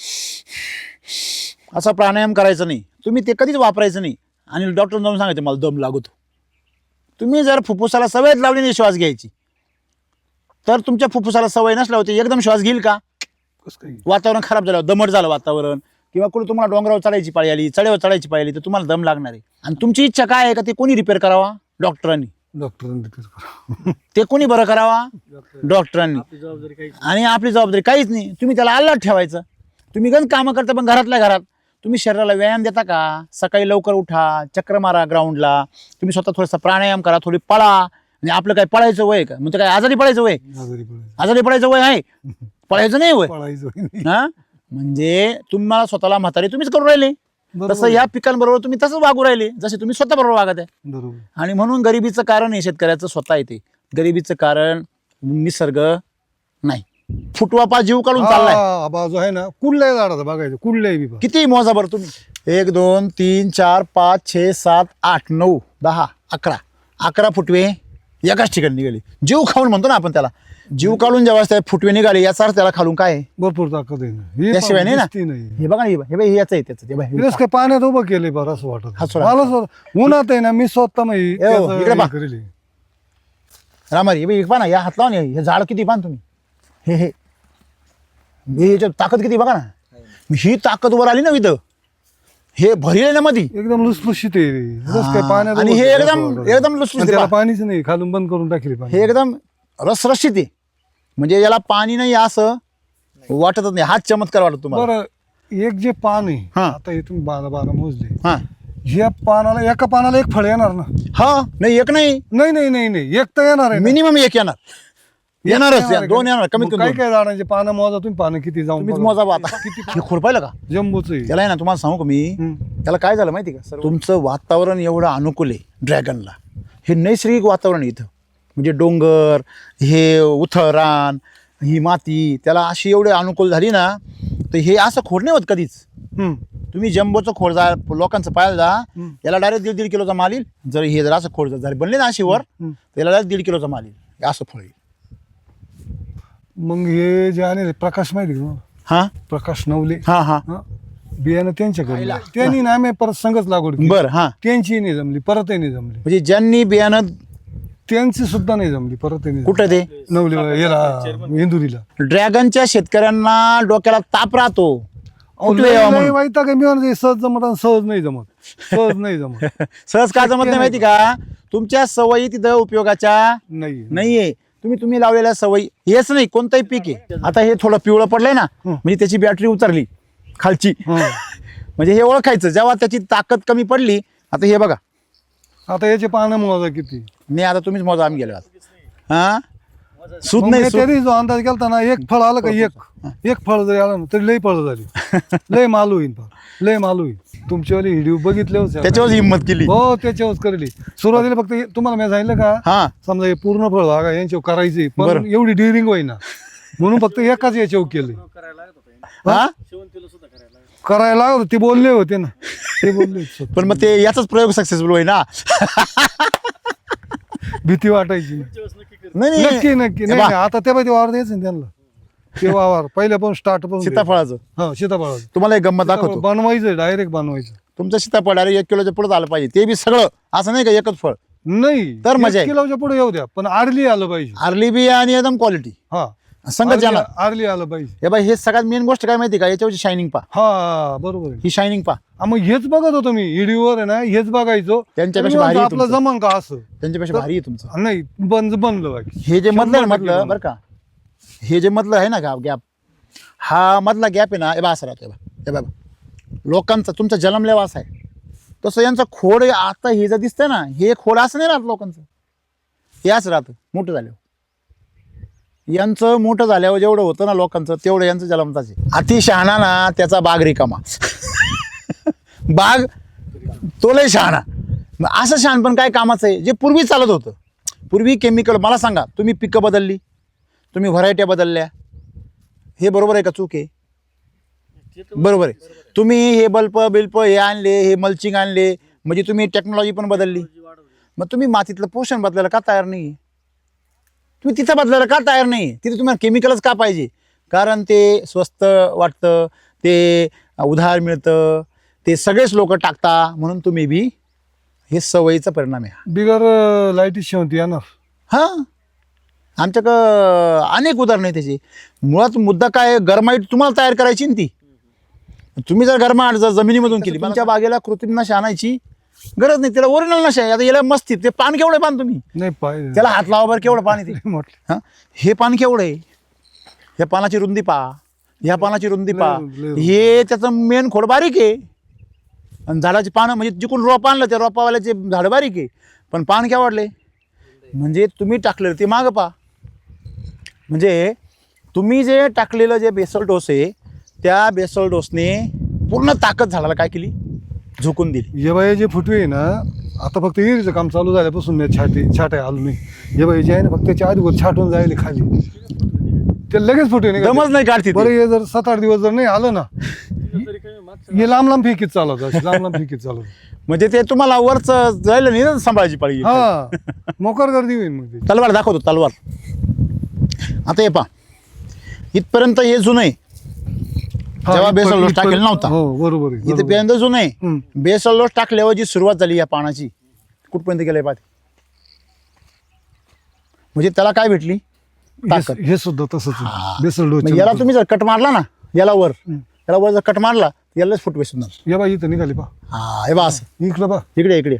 असा प्राणायाम करायचा नाही, तुम्ही ते कधीच वापरायचं नाही, आणि डॉक्टर जाऊन सांगायचं मला दम लागतो. तुम्ही जर फुफ्फुसाला सवयच लावली नाही श्वास घ्यायची, तर तुमच्या फुफ्फुसाला सवय नसल्या होती एकदम श्वास घेईल का? कसं काय? वातावरण खराब झालं, दमट झालं वातावरण, किंवा कुठे तुम्हाला डोंगरावर चढायची पाळी आली, चढ्यावर चढायची पाळी आली, तर तुम्हाला दम लागणार आहे. आणि तुमची इच्छा काय आहे का ते कोणी रिपेअर करावा? डॉक्टरांनी. डॉक्टरांनी ते कोणी बरं करावा? डॉक्टरांनी. आपली जबाबदारी काही आणि आपली जबाबदारी काहीच नाही. तुम्ही त्याला आल्हाद ठेवायचं. तुम्ही गंज कामं करता, पण घरातल्या घरात तुम्ही शरीराला व्यायाम देता का? सकाळी लवकर उठा, चक्र मारा ग्राउंडला, तुम्ही स्वतः थोडासा प्राणायाम करा, थोडी पळा. आणि आपलं काय पळायचं वय का? म्हणजे काय आजारी पडायचं वय? आजारी पडायचं. आजारी पडायचं वय आहे, पळायचं नाही वय. पळायचं नाही. हा, म्हणजे तुम्हाला स्वतःला म्हातारी तुम्हीच करून राहिले. बरोबर तसं ह्या पिकांबरोबर तुम्ही तसंच वागू राहिले जसे तुम्ही स्वतः बरोबर वागत आहे. बरोबर. आणि म्हणून गरिबीचं कारण हे शेतकऱ्याचं स्वतः येते. गरिबीचं कारण निसर्ग नाही. फुटवा पा जीव काढून चाललाय. हा, बाजू आहे ना, कुठल्याही झाडाचं बघायचं, कुठल्याही बी बघा. किती मोजा बरं तुम्ही? 1 2 3 4 5 6 7 8 9 10 11 फुटवे एकाच ठिकाणी निघाले. जीव खाऊन म्हणतो ना आपण त्याला. जीव काढून जेव्हा त्या फुटवे निघाले याचा अर्थ त्याला खालून काय आहे? भरपूर ताकद आहे ना. हे त्याशिवाय नाही ना. दिसती नाही. हे बघा ना, हे बघा, हे याचं आहे त्याचं. हे बघा, हे रस काय पाण्यात उभं केलंय बरं असं वाटत. हा, सोडा. मला स्वतः उन्हात आहे ना, मी स्वतः माहिती इकडे पहा. रामारी हे पहा ना, या हात लावून हे झाड किती पाहा तुम्ही. हे याच्यात ताकद किती बघा ना. ही ताकद वर आली ना इथं. हे भरले ना मध्ये एकदम लुसलुशीत आहे. रस काय पाण्यात आणि उभं हे केलंय एकदम असं वाटतं. एकदम लुसलुशीत आणि त्याला आहे. पाणीच नाही, खालून बंद करून टाकले पाणी. हे एकदम रसरशीत आहे. म्हणजे याला पाणी नाही असं वाटतच नाही. हाच चमत्कार वाटत तुम्हाला. बरं, एक जे पान आहे हा. आता हे तुम्ही 12 मोजले, हा ह्या पानाला एका पानाला एक फळ येणार ना? हा नाही एक नाही नाही नाही नाही नाही, एक तर येणार आहे ना. मिनिमम एक येणार येणारच येणार आहे दोन का? येणार कमीत मग कमी काय दोन. काय झाडांचे पानं मोजा तुम्ही, पानं किती जाऊन तुम्हीच बघा. मोजा बा आता हे खोड पाहिलं का जम्बोच आहे. त्याला आहे ना तुम्हाला सांगू का मी त्याला काय झालं माहिती का तुमचं वातावरण एवढं अनुकूल आहे ड्रॅगनला. हे नैसर्गिक वातावरण आहे इथं म्हणजे डोंगर हे उथळ रान ही माती त्याला अशी एवढे अनुकूल झाली ना तर हे असं खोड नाही होत कधीच. हम्म. तुम्ही जम्बोचं खोड जा लोकांचं पाहायला जा याला डायरेक्ट 1.5 किलोचा माल येईल. जर हे जर असं खोड जर बनले ना अशी वर तर याला डायरेक्ट 1.5 किलोचा माल येईल. हे असं फळ येईल. मग हे जे आहे प्रकाश माहिती का तुम्हाला? हा प्रकाश नवले, हा हा हा, बियाणं त्यांच्याकडे त्यांनी ना आम्ही परत संगच लागवड केली. बरं हा त्यांची नाही जमली, परतही नाही जमली, म्हणजे ज्यांनी बियाणं त्यांची सुद्धा नाही जमली, परतही नाही कुठं ते जमली. नवले याला इंदुरीला. ड्रॅगनच्या शेतकऱ्यांना डोक्याला ताप राहतो. अहो, कुठलं यावं लय म्हणून. वाईट आहे, मी म्हणते सहज जमत आणि सहज नाही जमत, सहज नाही जमत. सहज का जमत नाही माहिती का तुमच्या सवयी तिथं उपयोगाच्या नाही नाहीये. तुम्ही लावलेल्या सवयी हेच नाही कोणतंही पीक आहे. आता हे थोडं पिवळं पडलंय ना म्हणजे त्याची बॅटरी उतरली खालची म्हणजे हे ओळखायचं जेव्हा त्याची ताकद कमी पडली. आता हे बघा आता याचे पानं मोजा किती. नाही आता तुम्हीच मोजा आम्ही गेलो हा सूत मग नाही मी सूत. तरी जो अंदाज केलता ना, एक फळ आलं का एक फळ जरी आलं ना तरी लय फळ झाली, लय मालू होईल, लय मालू होईल. तुमच्यावाली व्हिडिओ बघितले होते त्याच्यावर हिंमत केली. हो, त्याच्यावर करली. सुरुवातीला फक्त तुम्हाला मी सांगितलं का हा समजा हे पूर्ण फळ भागा यांच्यावर करायचे पण बरं. एवढी डिरिंग होईना म्हणून फक्त एकाच याच्यावर केलं. हा करायला लागलं होतं, ते बोलले होते ना, ते बोलले होते. पण मग ते याचाच प्रयोग सक्सेसफुल होईल ना. भीती वाटायची. नाही नक्की नक्की नाही बा, नाही, आता ते पाहिजे वावर द्यायचं ना त्यांना, ते वावर पहिल्या पण स्टार्ट पण सीताफळाचं हा सीताफळाचं तुम्हाला एक गंमत दाखवतो. बनवायचं, डायरेक्ट बनवायचं. तुमचं सीताफळ डायरेक्ट 1 किलोच्या पुढे आलं पाहिजे. ते बी सगळं असं नाही का एकच फळ. नाही तर मजा आहे. 1 किलोच्या पुढे येऊ द्या पण आरली आलं पाहिजे. आरली बी आणि एकदम क्वालिटी हा संगत जाणार. आरली आलं पाहिजे. हे बाई हे सगळ्यात मेन गोष्ट काय माहिती का याच्यावरची शायनिंग पा. हा बरोबर आहे. ही शायनिंग पा मग हेच बघत होतो मी व्हिडिओवर आहे ना, हेच बघायचो. त्यांच्यापेक्षा मी भारी म्हणतो आहे आपलं तुमचं. जमन का असं. त्यांच्यापेक्षा भारी आहे तुमचं. नाही बनलं बाकी. हे जे मधलं आहे ना, 100% मधलं बनलं. बरं का हे जे मधलं आहे ना गॅप हा मधला गॅप आहे ना हे बा असं राहतो. हे बाबा लोकांचा तुमचा जन्मल्या वास आहे तसं यांचं खोड आता हे जर दिसतंय ना हे खोड असं नाही राहत लोकांचं. हे असं राहतं मोठं झाल्यावर. यांचं मोठं झाल्यावर जेवढं होतं ना लोकांचं तेवढं यांचं जन्मताच आहे. अति शहाणा ना त्याचा बाग रिकामा. बाग तो लय शहाणा. मग असं शहाणपण काय कामाचं आहे जे पूर्वी चालत होतं. पूर्वी केमिकल मला सांगा तुम्ही पिकं बदलली तुम्ही व्हरायट्या बदलल्या हे बरोबर आहे का चूक आहे. बरोबर आहे. तुम्ही हे बल्ब हे आणले हे मल्चिंग आणले म्हणजे तुम्ही टेक्नॉलॉजी पण बदलली. मग तुम्ही मातीतलं पोषण बदलायला का तयार नाही. तुम्ही तिथं बदलायला का तयार नाही. तिथे तुम्हाला केमिकलच का पाहिजे. कारण ते स्वस्त वाटतं ते उधार मिळतं ते सगळेच लोक टाकता म्हणून तुम्ही बी हे सवयीचा परिणाम आहे. बिगर लाईटी शेवंती येणार. हां आमच्याकडं अनेक उदाहरणं आहे त्याची. मुळात मुद्दा काय गरमाईट तुम्हाला तयार करायची ना ती. तुम्ही जर गरमाट जर जमिनीमधून केली तुमच्या बागेला कृत्रिम नशा आणायची गरज नाही. त्याला ओरिजिनल नशा आहे. आता याला मस्ती ते पान केवढं पान तुम्ही नाही पाहिजे त्याला हात लावा बरं केवढं पाणी ते. म्हटलं हां हे पान केवढं आहे. ह्या पानाची रुंदी पहा ह्या पानाची रुंदी पहा. हे त्याचं मेन खोड बारीक आहे आणि झाडाची पानं म्हणजे जिकडून रोप आणलं त्या रोपावाल्याचे झाड बारीक आहे पण पान केव्हा वाढले म्हणजे तुम्ही टाकलेलं ते मागं पहा. म्हणजे तुम्ही जे टाकलेलं जे बेसल डोस आहे त्या बेसल डोसने पूर्ण ताकद झाडाला काय केली झोकून दिली. ये बाई जे फुटवे आहे ना आता फक्त इरीचं काम चालू झाल्यापासून मी छाटे आलो नाही. ये बाई जे आहे ना फक्त त्याच्या आधी छाटून जायला खाली ते लगेच फुटवे नाही दमच नाही काढते बरं. हे जर 7-8 दिवस जर नाही आलं ना हे लांब फेकीत चालत लांब फेकीत चालत. म्हणजे ते तुम्हाला वरच जायला नाही ना सांभाळायची पाळी. हा मोकार गर्दी होईल मग ते. तलवार दाखवतो तलवार. आता हे पहा इथपर्यंत हे जुनं आहे. हा, जेव्हा बेसल डोस इथपर्यंत- टाकेल नव्हता हो बरोबर आहे, इथे बरोबर. पर्यंत जुनं आहे. हम्म. बेसल डोस टाकल्यावर जी सुरुवात झाली या पानाची कुठपर्यंत गेलंय पाहते. म्हणजे त्याला काय भेटली ताकद. हे सुद्धा तसंच आहे. बेसल डोस मग याला तुम्ही जर कट मारला ना याला वर याला वर जर कट मारला यालाच फुटवे सुद्धा. या बाई इथं निघाली पा हा हे बा असं इकडं पा इकडे इकडे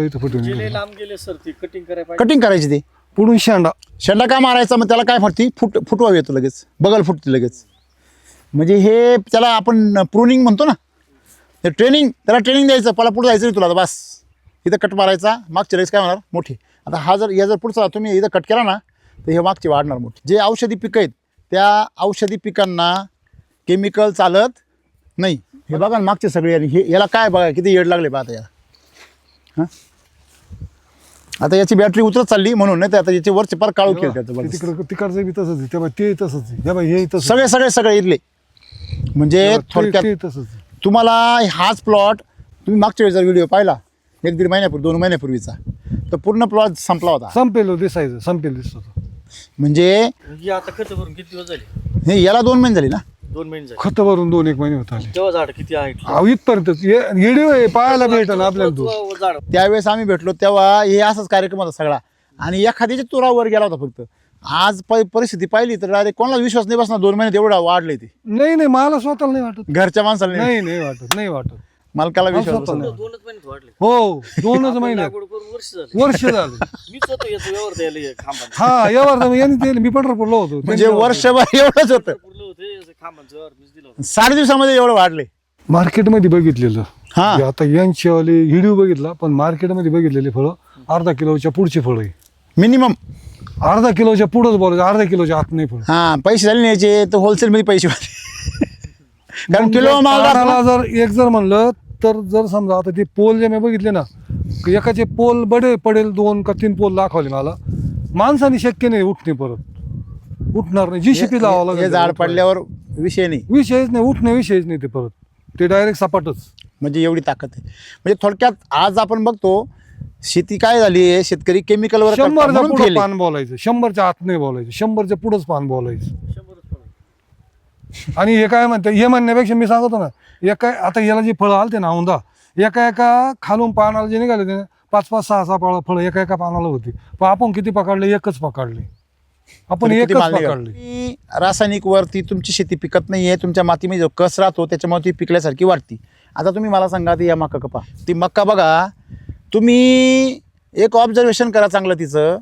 इथं फुटवे निघाली. लांब गेले सर ती कटिंग करायला कटिंग करायची ते पुढून शेंडा शेंडा काय मारायचा मग त्याला काय फटती फुटवा येतो लगेच बगल फुटते लगेच. म्हणजे हे त्याला आपण प्रूनिंग म्हणतो ना, ते त्याला ट्रेनिंग द्यायचं, मला पुढे जायचं नाही तुला, आता बस इथं कट मारायचा, मागच्या वेळेस काय होणार मोठी. आता हा जर पुढचा तुम्ही इथं कट केला ना तर हे मागची वाढणार मोठी. जे औषधी पिकं आहेत त्या औषधी पिकांना केमिकल चालत नाही. हे बघा ना मागचे सगळे, आणि हे याला काय बघा किती येड लागले बा आता याला. हां आता याची बॅटरी उतरत चालली म्हणून, नाही तर आता याचे वरचे पार काळू खेळ त्याचं बघा. तिकडचं बी तसंच आहे, तेव्हा ते तसंच आहे, तेव्हा हे तसंच सगळे सगळे सगळे इथले. म्हणजे थोडक्यात ते तसंच आहे. तुम्हाला हाच प्लॉट तुम्ही मागच्या वेळेस जर व्हिडिओ पाहिला 1-1.5 महिन्यापूर्वी 2 महिन्यापूर्वीचा, तर पूर्ण प्लॉट संपला होता. संपेल दिसायचं, संपेल दिसत होतं. म्हणजे ही आता खर्च भरून किती दिवस झाले? हे याला 2 महिने झाले ना. 2 महिने झाले. खत भरून 2-1 महिने होत आले. तेव्हा झाड किती आहे? अहो, इथपर्यंत येडीव आहे, पाहायला भेटन आपल्याला तू. झाड त्यावेळेस आम्ही भेटलो तेव्हा हे असाच कार्यक्रम होता सगळा, आणि एखाद्याच्या तुरावर गेला होता फक्त. आज परिस्थिती पाहिली तर डायरेक्ट कोणाला विश्वास नाही बसणार, 2 महिन्यात एवढा वाढले ते. नाही मला स्वतःला नाही वाटत. घरच्या माणसाला नाही, नाही वाटत. मालकाला मला विश्वास स्वतःला बसणार. नाही. 2च महिन्यात वाढले. हो 2च महिने लागवड करून वर्ष झाले. वर्ष झाले. मी स्वतः याचं व्यवहार द्यायला खांबांचं. हा यावर यांनी दिले, मी पंढरपूरला होतो. म्हणजे वर्षभर एवढंच होतं, पुरलं होते याचं खांबांचं व्यवहार मीच दिलं होतं. 60 दिवसामध्ये एवढं वाढले. मार्केटमध्ये बघितलेलं हा. म्हणजे आता यांच्यावाले व्हिडिओ बघितला, पण मार्केटमध्ये बघितलेले फळं अर्धा किलोच्या पुढची फळं आहे. मिनिमम अर्धा किलोच्या पुढंच बोलायचं, अर्धा किलोच्या आत नाही फळ. हा पैसे झाले न्यायचे तर होलसेलमध्ये पैसे वाढले. कारण किलो माल राहतो ना. जर एक जर म्हणलं तर, जर समजा आता ते पोल जे मी बघितले ना, एकाचे पोल बडे पडेल 2 का 3 पोल दाखवले मला. माणसाने शक्य नाही उठणे, परत उठणार नाही. जीसीपी लावावं लागेल. हे झाड पडल्यावर विषय नाही, विषयच नाही, उठणे विषयच नाही. ते परत ते डायरेक्ट सपाटच. म्हणजे एवढी ताकद आहे. म्हणजे थोडक्यात आज आपण बघतो शेती काय झाली आहे, शेतकरी केमिकलवर 100च्या पुढं पान बोलायचं, 100च्या आत नाही बोलायचं, 100च्या पुढंच पान बोलायचं. 100च फळं. आणि हे काय म्हणते, हे म्हणण्यापेक्षा मी सांगतो ना, एका आता याला जे फळं आलते ना औंधा, एका खालून पानाला जे निघाले ते 5-5, 6-6 फळं एका पानाला होती. पण आपण किती पकडले? एकच पकडले आपण, किती एकच माल निघाला? पकडले. रासायनिक वरती तुमची शेती पिकत नाहीये, तुमच्या मातीमध्ये जो कस राहतो त्याच्यामुळे ती पिकल्यासारखी वाटते. आता तुम्ही मला सांगा, ती या मका कपा, ती मक्का बघा तुम्ही, एक ऑब्झर्वेशन करा चांगलं तिचं,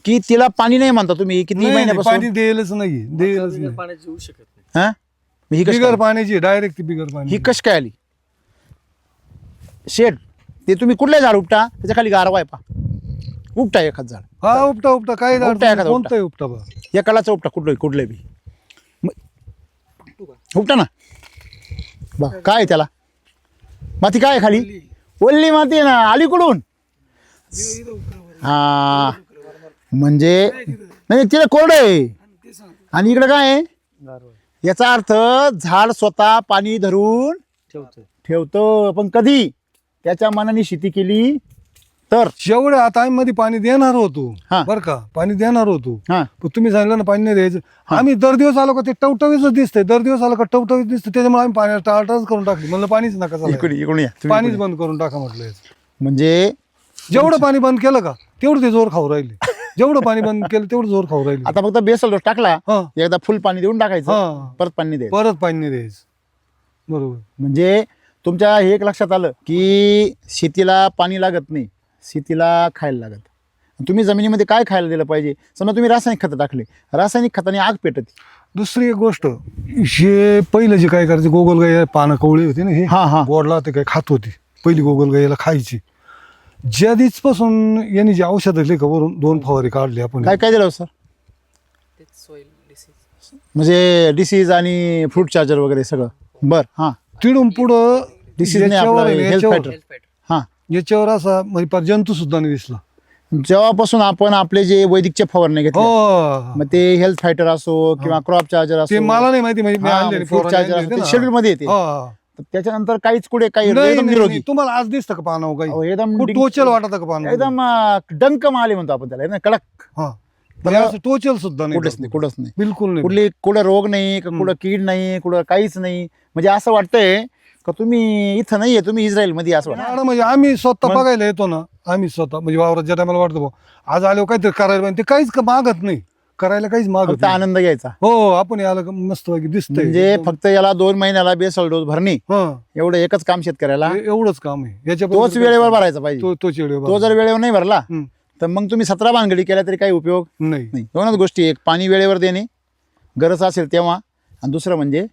की तिला पाणी नाही म्हणता तुम्ही किती नाही, महिन्यापासून. पाणी द्यायलाच नाही, द्यायलाच बिगर नाही. पाण्याची होऊ शकत नाही. हा ही कशी बिगर काय? पाण्याची डायरेक्ट बिगर पाणी. ही कशी काय आली? शेड ते तुम्ही कुठले झाड उपटा, त्याच्या खाली गारवा आहे पा, उपटा एखाद झाड, हा उपटा काही उपटा एखादा उपटा. कोणताही उपटा बा. या कलाचा उपटा कुठले बी उपटा ना बा. काय आहे त्याला? माती काय आहे खाली? ओल्ली माती आहे ना. आली कुठून? हा म्हणजे नाही, तिला कोरडं आहे आणि इकडे काय आहे? याचा अर्थ झाड स्वतः पाणी धरून ठेवतं, पण कधी त्याच्या मनाने शेती केली तर. जेवढे आता आम्ही मध्ये पाणी देणार होतो, हा. बरं का, पाणी देणार होतो, हा पण तुम्ही सांगितलं ना पाणी नाही द्यायचं. आम्ही दर दिवस आलो का ते टवटवीच दिसतंय, दर दिवस आलो का टवटवीच दिसतं, त्याच्यामुळे आम्ही पाणी टाळटाच करून टाकली. म्हणलं पाणीच नका चालायला. इकडून या तुम्ही पाणीच इकडून. बंद करून टाका म्हटलं याचं. म्हणजे जेवढं पाणी बंद केलं का तेवढं ते जोर खाऊ राहिले. जेवढं पाणी बंद केलं तेवढं जोर खाऊ राहिले. आता फक्त बेसल डोस टाकला, हा एकदा फुल पाणी देऊन टाकायचं, हा. परत पाणी द्यायचं. परत पाणी नाही द्यायचं. बरोबर. म्हणजे तुमच्या हे एक लक्षात आलं की शेतीला पाणी लागत नाही, शेतीला खायला लागत. तुम्ही जमिनीमध्ये काय खायला दिलं पाहिजे? समजा तुम्ही रासायनिक खतं टाकले, रासायनिक खताने आग पेटत. दुसरी एक गोष्ट, हे पहिलं जे काय करायचं, गोगलगाई पानं कवळी होती ना, हे हा हा गोडला ते काय खात होती पहिली, गोगलगाईला खायची. ज्या दिवसपासून यांनी जे औषध दिले का वरून 2 फवारे काढले आपण. काय काय दिलं सर? तेच सॉईल डिसीज. म्हणजे डिसीज आणि फ्रूट चार्जर वगैरे सगळं. बर हा तिडून पुढं डिसीज नाही आपला हेल्थ फायटर. Health fighter. हा याच्यावर असा म्हणजे फार जंतू सुद्धा नाही दिसला. जेव्हापासून आपण आपले जे वैदिकच्या फवारणी घेतले, हो मग ते हेल्थ फायटर असो किंवा क्रॉप चार्जर ते असो, मला नाही माहिती, म्हणजे मी आणलेली फ्रूट फवारणी चार्जर आणलेली असो, ना. शेड्यूल मध्ये येते. हा. तर त्याच्यानंतर काहीच कुठे काही नाही, एकदम नाही, निरोगी, नाही. तुम्हाला आज दिसतं का पानावर काही? अहो, एकदम खूप टोचल वाटत का पानावर? एकदम डंक माले म्हणतो आपण त्याला, एकदम कडक. हा म्हणजे असं टोचल सुद्धा नाही. कुठंच नाही बिलकुल नाही. कुठं रोग नाही, कुठं कीड नाही, कुठं काहीच नाही. म्हणजे असं वाटतंय का तुम्ही इथं नाहीये, तुम्ही इस्रायल मध्ये असं वाटतं. झाडं म्हणजे आम्ही स्वतः बघायला येतो ना, आम्ही स्वतः म्हणजे वावरात ज्या टायमाला वाटतं भाऊ आज आलो काहीतरी करायला पाहिजे, ते काहीच मागत नाही, करायला काहीच मागत फक्त नाही. आनंद घ्यायचा. हो आपण आलं मस्त दिसतंय. म्हणजे फक्त याला 2 महिन्याला बेसल डोस भरणे, हा एवढं एकच काम शेतकऱ्याला. एवढंच काम आहे याच्या. तोच वेळेवर भरायचा पाहिजे. तोच वेळेवर. तो जर वेळेवर नाही भरला हम्म. तर मग तुम्ही 17 भानगडी केल्या तरी काही उपयोग नाही. नाही. दोनच गोष्टी, एक पाणी वेळेवर देणे गरज असेल तेव्हा, आणि दुसरं म्हणजे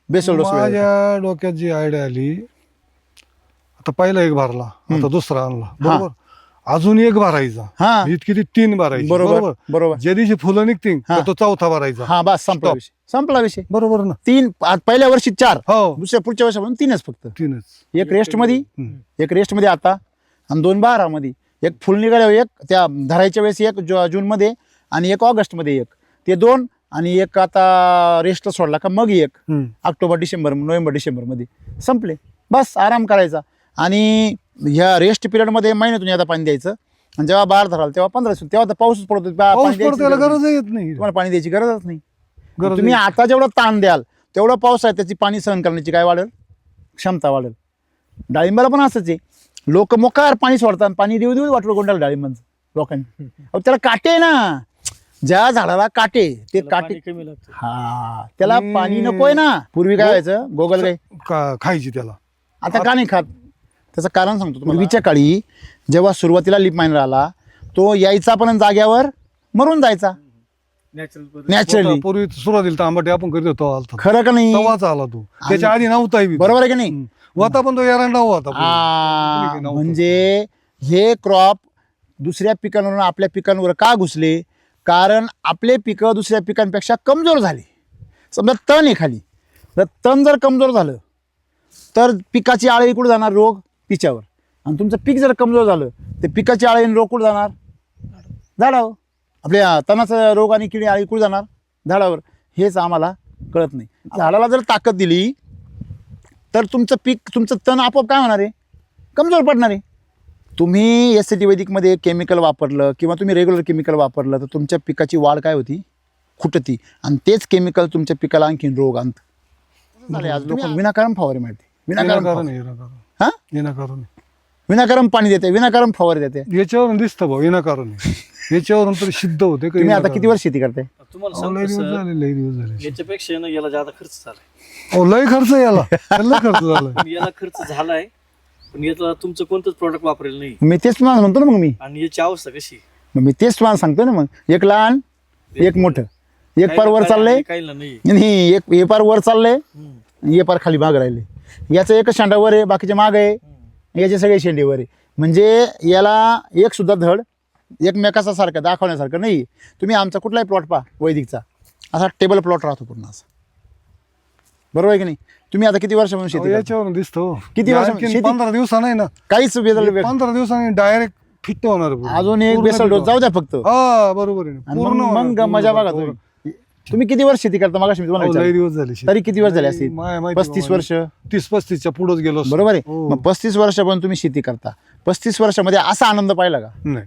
बेसल डोस वेळेवर. माझ्या डोक्यात जी आयडिया आली, आता पहिला एक भरला, आता दुसरा आणला, बरोबर, अजून एक भरायचा, हा इतकी ती 3 भरायची, बरोबर बरोबर. ज्या दिवशी फुलं निघतील हा. तर तो चौथा भरायचा. हा बस संपला Stop. विषय, संपला विषय. बरोबर ना? 3 पहिल्या वर्षी 4, हो, दुसऱ्या पुढच्या वर्षापासून 3च फक्त. 3च. एक रेस्ट मध्ये, एक रेस्ट मध्ये आता, आणि 2 12मध्ये. एक फुल निघाल्यावर एक, त्या धरायच्या वेळेस एक जून मध्ये, आणि एक ऑगस्ट मध्ये एक, ते 2, आणि एक आता रेस्ट सोडला का मग एक ऑक्टोबर डिसेंबर नोव्हेंबर डिसेंबर मध्ये संपले. बस आराम करायचा. आणि ह्या रेस्ट पिरियड मध्ये महिन्यातून एकदा पाणी द्यायचं, आणि जेव्हा बाहेर धराल तेव्हा 15 दिवस, तेव्हा तर पाऊसच पडतो, पाऊस पाणी द्यायची पडतो त्याला गरज नाही. गरज येत नाही. तुम्हाला पाणी द्यायची गरजच नाही. गरज तुम्ही नाही. आता जेवढं ताण द्याल तेवढं पाऊस आहे, त्याची पाणी सहन करण्याची काय वाढेल, क्षमता वाढेल. डाळिंबाला पण असंच आहे, लोक मोकार पाणी सोडतात, पाणी देऊ देऊ वाटलं गोंडाला डाळिंबांचं लोकांनी. अहो त्याला काटे आहे ना, ज्या झाडाला काटे ते काटे, पाणी कमी लागतं. हा त्याला पाणी नकोय ना. पूर्वी काय व्हायचं, गोगलगाई खायची त्याला. आता का नाही खात, त्याचं कारण सांगतो तुम्हाला. पूर्वीच्या काळी जेव्हा सुरुवातीला लीप मायनर आला, तो यायचा पण जाग्यावर मरून जायचा नॅचरली. पूर्वी सुरुवातीला तांबटे आपण करत होतो, आलता खरं का नाही, तवाच आला तो, त्याच्या आधी नव्हताही बी. बरोबर आहे की नाही. होता पण तो एरंडा होता. म्हणजे हे क्रॉप दुसऱ्या पिकांवरून आपल्या पिकांवर का घुसले, कारण आपले पिकं दुसऱ्या पिकांपेक्षा कमजोर झाले. समजा तण आहे खाली, तर तण जर कमजोर झालं तर पिकाची आळी कुठं जाणार, रोग तिच्यावर. आणि तुमचं पीक जर कमजोर झालं तर पिकाची आळी आणि रोग कुठं जाणार, झाडावर. आपल्या तणाचा रोग आणि किडी आळी कुठं जाणार, झाडावर. हेच आम्हाला कळत नाही. झाडाला जर ताकद दिली तर तुमचं पीक, तुमचं तण आपोआप काय होणार आहे, कमजोर पडणार आहे. तुम्ही SCT वैदिकमध्ये केमिकल वापरलं किंवा तुम्ही रेग्युलर केमिकल वापरलं तर तुमच्या पिकाची वाढ काय होती, खुटती. आणि तेच केमिकल तुमच्या पिकाला आणखीन रोग आणतं. आज लोक विनाकारण फवारे मारते, विनाकारण हा विनाकारण विनाकारण पाणी देते, विनाकारण फवारे देते. याच्यावरून दिसतं भाऊ, विनाकारण याच्यावरून तर सिद्ध होते. तुम्ही आता किती वर्ष शेती करताय, तुम्हाला लय सांगतो दिवस सर, झाले, लय दिवस झाले. याच्यापेक्षा ना याला जादा खर्च झालाय. अहो, लय खर्च याला, लय खर्च झाला. पण याला खर्च झालाय, पण याचा तुमचं कोणतंच प्रॉडक्ट वापरेल नाही. मी तेच तुम्हाला म्हणतो ना. मग आणि याची अवस्था कशी, मी तेच तुम्हाला सांगतो ना. मग एक लहान एक मोठं, एक पार वर चाललंय, काही नाही. नाही एक हे पार वर चाललंय, हे पार खाली माग राहिले. याचं एकच शेंडा वर आहे, बाकीचे माग आहे, याचे सगळे शेंडे वर आहे. म्हणजे याला एक सुद्धा धड एकमेकाचा सारखं दाखवण्यासारखं नाही. तुम्ही आमचा कुठलाही प्लॉट पहा वैदिकचा, असा टेबल प्लॉट राहतो पूर्ण असा, बरोबर आहे की नाही. तुम्ही आता किती वर्षापासून शेती करता? याच्यावरून दिसतो. किती वर्ष शेती? 15 दिवसांनी ना, काहीच बेदल 15 दिवसांनी डायरेक्ट फिट होणार आहे पूर्ण. अजून एक पूर्ण बेसल डोस fit जाऊ द्या फक्त. हा बरोबर आहे, आणि पूर्ण मग होणार, मग पूर्ण मजा बघा होणार. तुम्ही. तुम्ही किती वर्ष शेती करता, मागाशी मी तुम्हाला अहो, लय विचारलं. दिवस झाले शेती. तरी किती वर्ष झाले असतील, माहिती 35 वर्ष, 30-35च्या पुढेच गेलो असतो. बरोबर आहे. हो. मग 35 वर्षापर्यंत तुम्ही शेती करता, 35 वर्षामध्ये असा आनंद पाहिला का? नाही,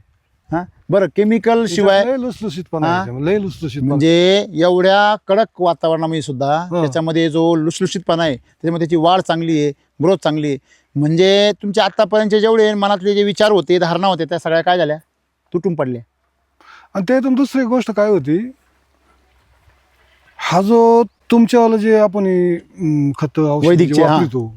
हा बरं. केमिकल शिवाय लय लुसलुसीतपणा हा? आहे त्याच्यामध्ये, लय लुसलुसीतपणा. म्हणजे एवढ्या कडक वातावरणामध्ये सुद्धा हा. त्याच्यामध्ये जो लुसलुशीतपणा आहे, त्याच्यामध्ये त्याची वाढ चांगली आहे, ग्रोथ चांगली आहे. म्हणजे तुमच्या आतापर्यंतचे जेवढे मनातले जे विचार होते, धारणा होते, त्या सगळ्या काय झाल्या, तुटून पडल्या. आणि त्यातून दुसरी गोष्ट काय होती, हा जो तुमच्यावाला जे आपण खत वैदिकचे, हा. वापरतो,